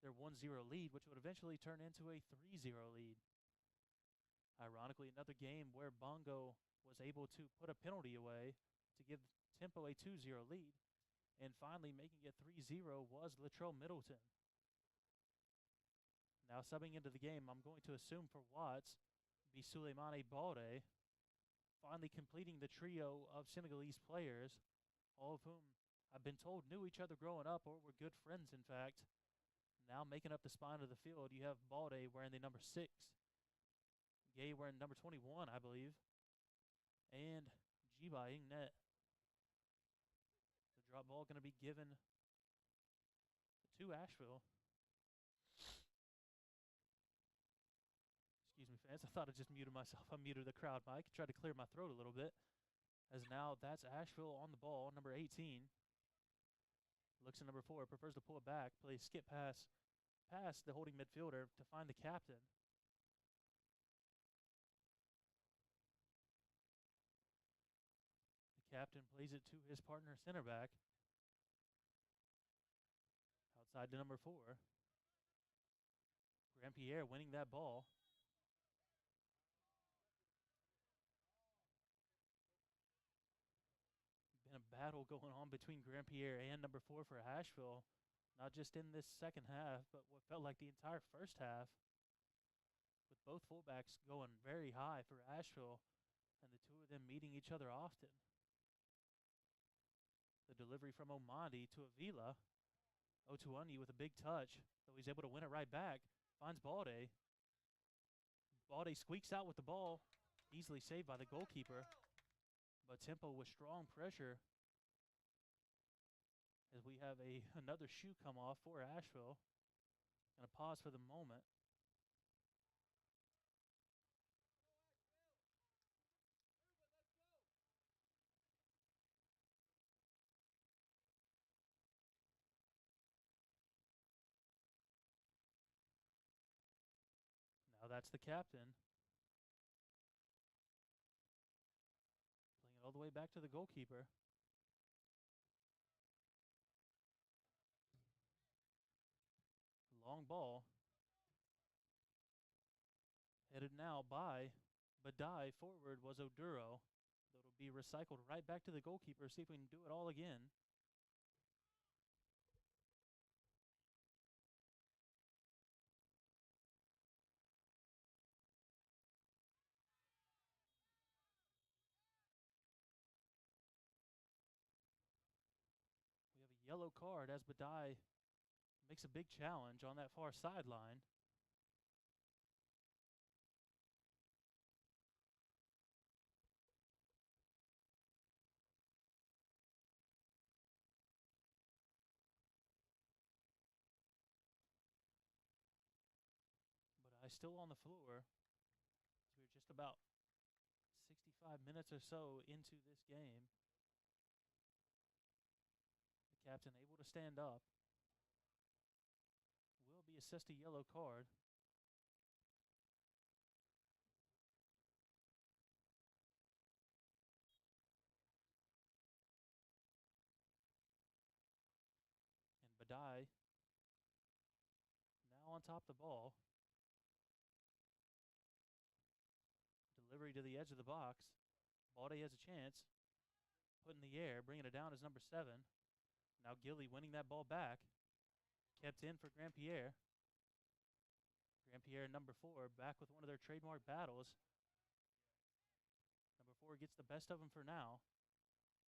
their 1-0 lead, which would eventually turn into a 3-0 lead. Ironically, another game where Bongo was able to put a penalty away to give Tempo a 2-0 lead, and finally making it 3-0 was Latrell Middleton. Now subbing into the game, I'm going to assume for Watts, be Souleymane Balde, finally completing the trio of Senegalese players, all of whom I've been told knew each other growing up or were good friends, in fact. Now making up the spine of the field, you have Balde wearing the number 6, Gay wearing number 21, I believe, and Jiba in net. The drop ball going to be given to Asheville. Excuse me, fans. I thought I just muted myself. I muted the crowd mic. Tried to clear my throat a little bit. As now that's Asheville on the ball, number 18. Looks at number 4, prefers to pull it back. Plays skip pass past the holding midfielder to find the captain. The captain plays it to his partner center back. Outside to number 4. Grand-Pierre winning that ball. Been a battle going on between Grand-Pierre and number 4 for Asheville, not just in this second half, but what felt like the entire first half, with both fullbacks going very high for Asheville and the two of them meeting each other often. The delivery from Omandi to Avila. Otuani with a big touch, though he's able to win it right back. Finds Balde. Balde squeaks out with the ball, easily saved by the goalkeeper. But Tempo with strong pressure as we have another shoe come off for Asheville. Going to pause for the moment. Now that's the captain. All the way back to the goalkeeper. Long ball. Headed now by Badai. Forward was Oduro. That'll be recycled right back to the goalkeeper. See if we can do it all again. Yellow card as Badai makes a big challenge on that far sideline. Badai still on the floor. We're just about 65 minutes or so into this game. Captain able to stand up. Will be assessed a yellow card. And Badai now on top of the ball. Delivery to the edge of the box. Balde has a chance. Put in the air, bringing it down is number 7. Now Gilly winning that ball back. Kept in for Grand-Pierre. Grand-Pierre, number 4, back with one of their trademark battles. Number 4 gets the best of him for now.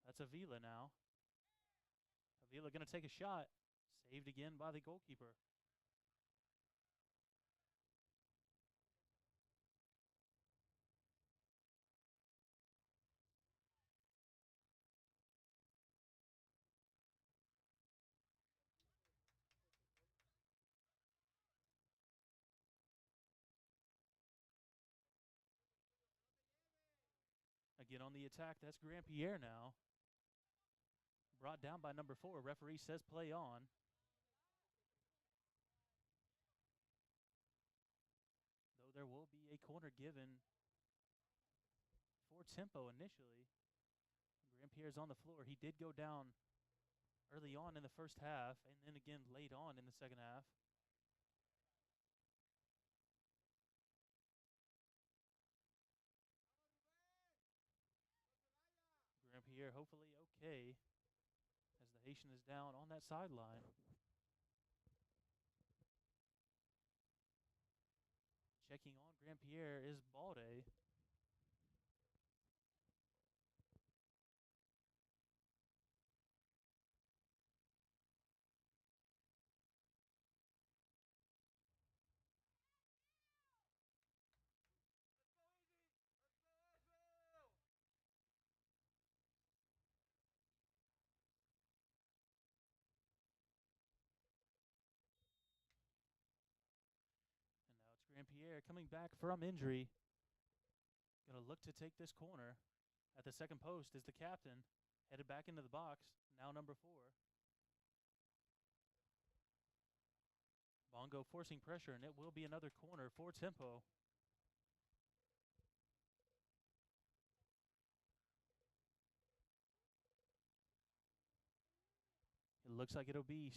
That's Avila now. Avila going to take a shot. Saved again by the goalkeeper. Again on the attack, that's Grand Pierre now. Brought down by number 4. Referee says play on. Though there will be a corner given for Tempo initially. Grand Pierre's on the floor. He did go down early on in the first half and then again late on in the second half. Grand Pierre hopefully okay as the Haitian is down on that sideline. Checking on Grand Pierre is Balde. Grand Pierre coming back from injury. Going to look to take this corner. At the second post is the captain. Headed back into the box. Now number 4. Bongo forcing pressure, and it will be another corner for Tempo. It looks like it'll be,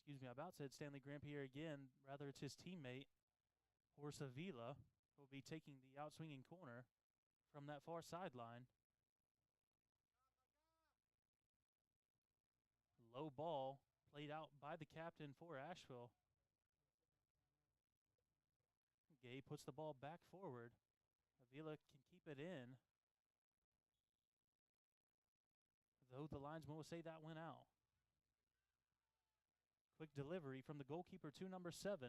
I about said Stanley Grand Pierre again. Rather, it's his teammate. Horse Avila will be taking the outswinging corner from that far sideline. Low ball played out by the captain for Asheville. Gay puts the ball back forward. Avila can keep it in. Though the linesman will say that went out. Quick delivery from the goalkeeper to number 7.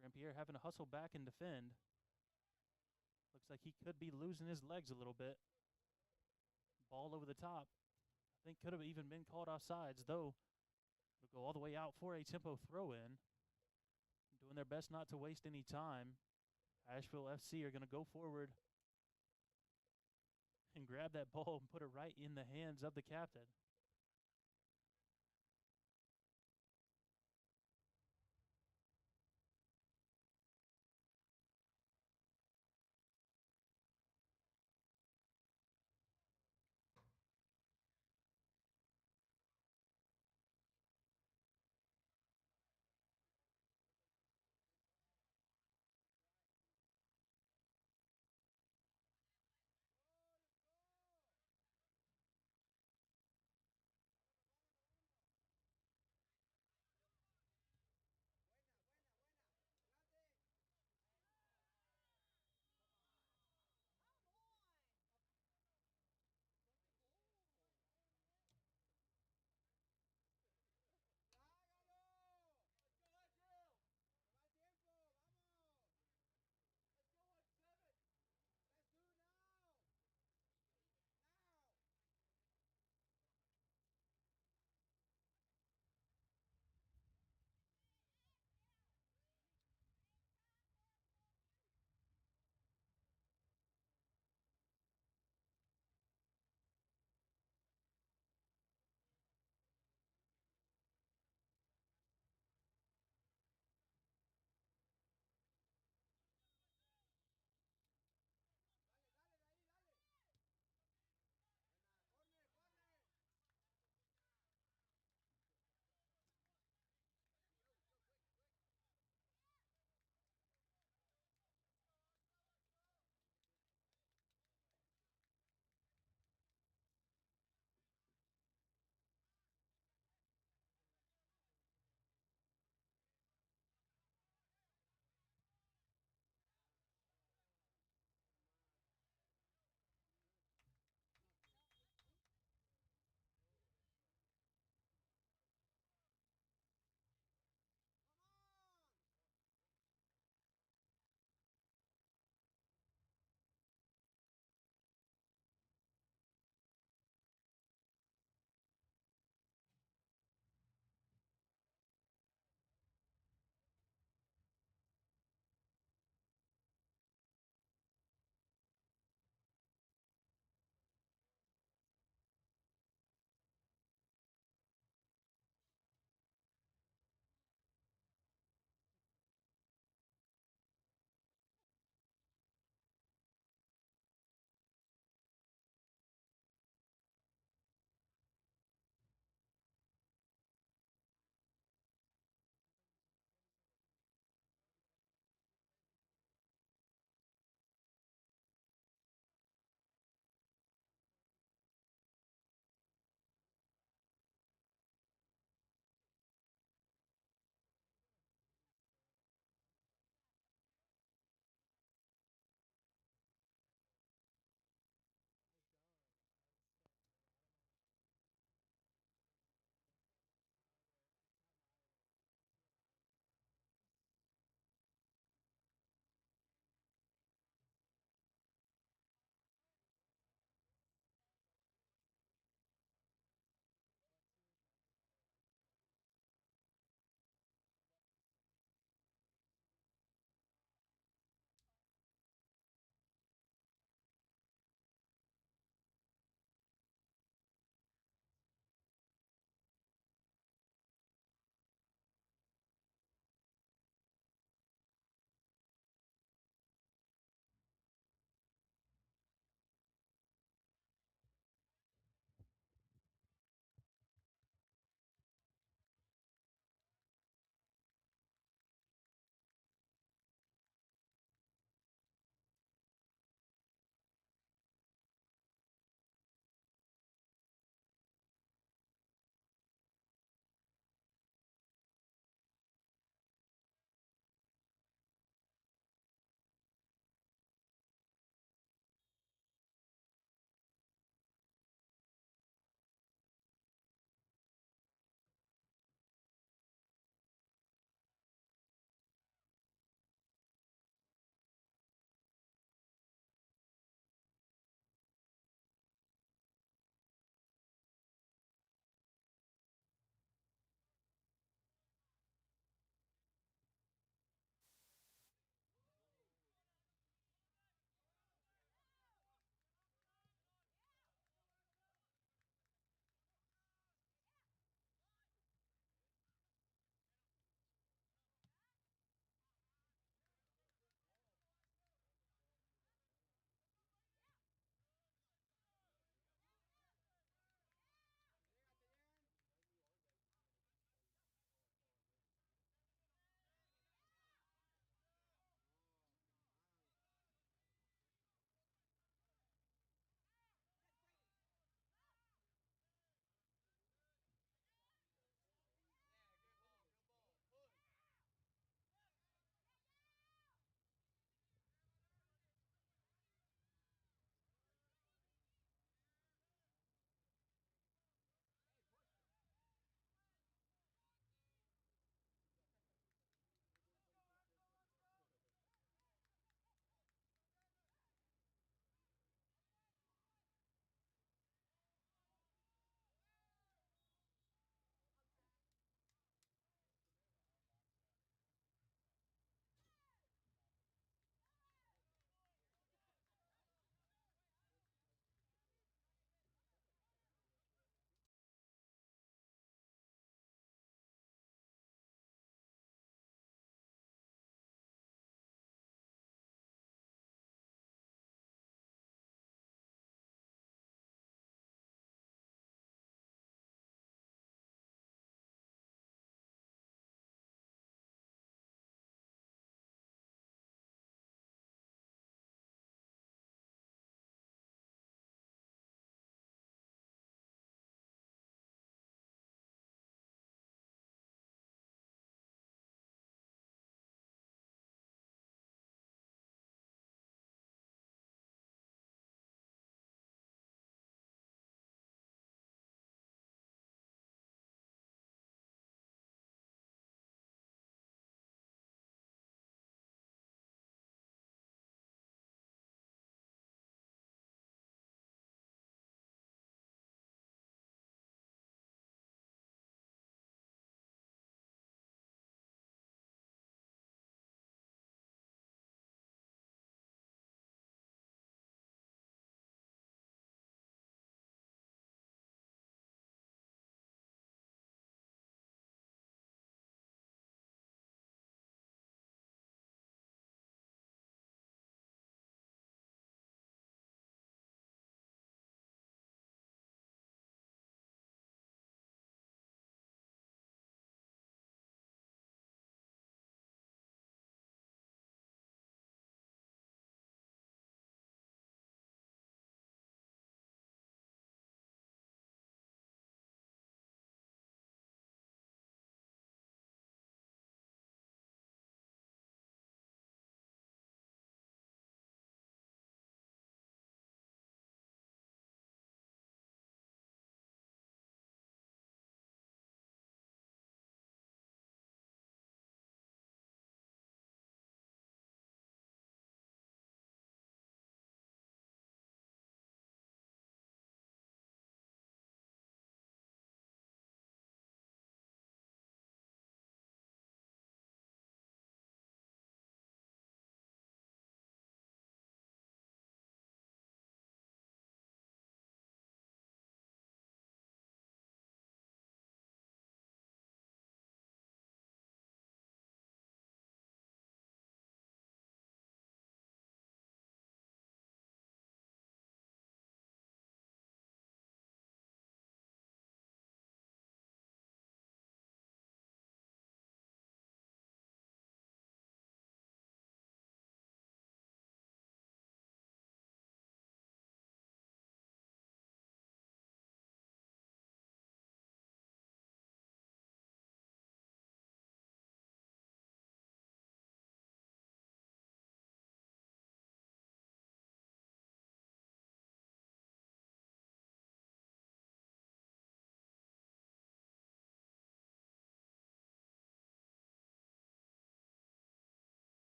Grand Pierre having to hustle back and defend. Looks like he could be losing his legs a little bit. Ball over the top. I think could have even been called offsides, though. It'll go all the way out for a Tempo throw-in. Doing their best not to waste any time. Asheville FC are going to go forward and grab that ball and put it right in the hands of the captain.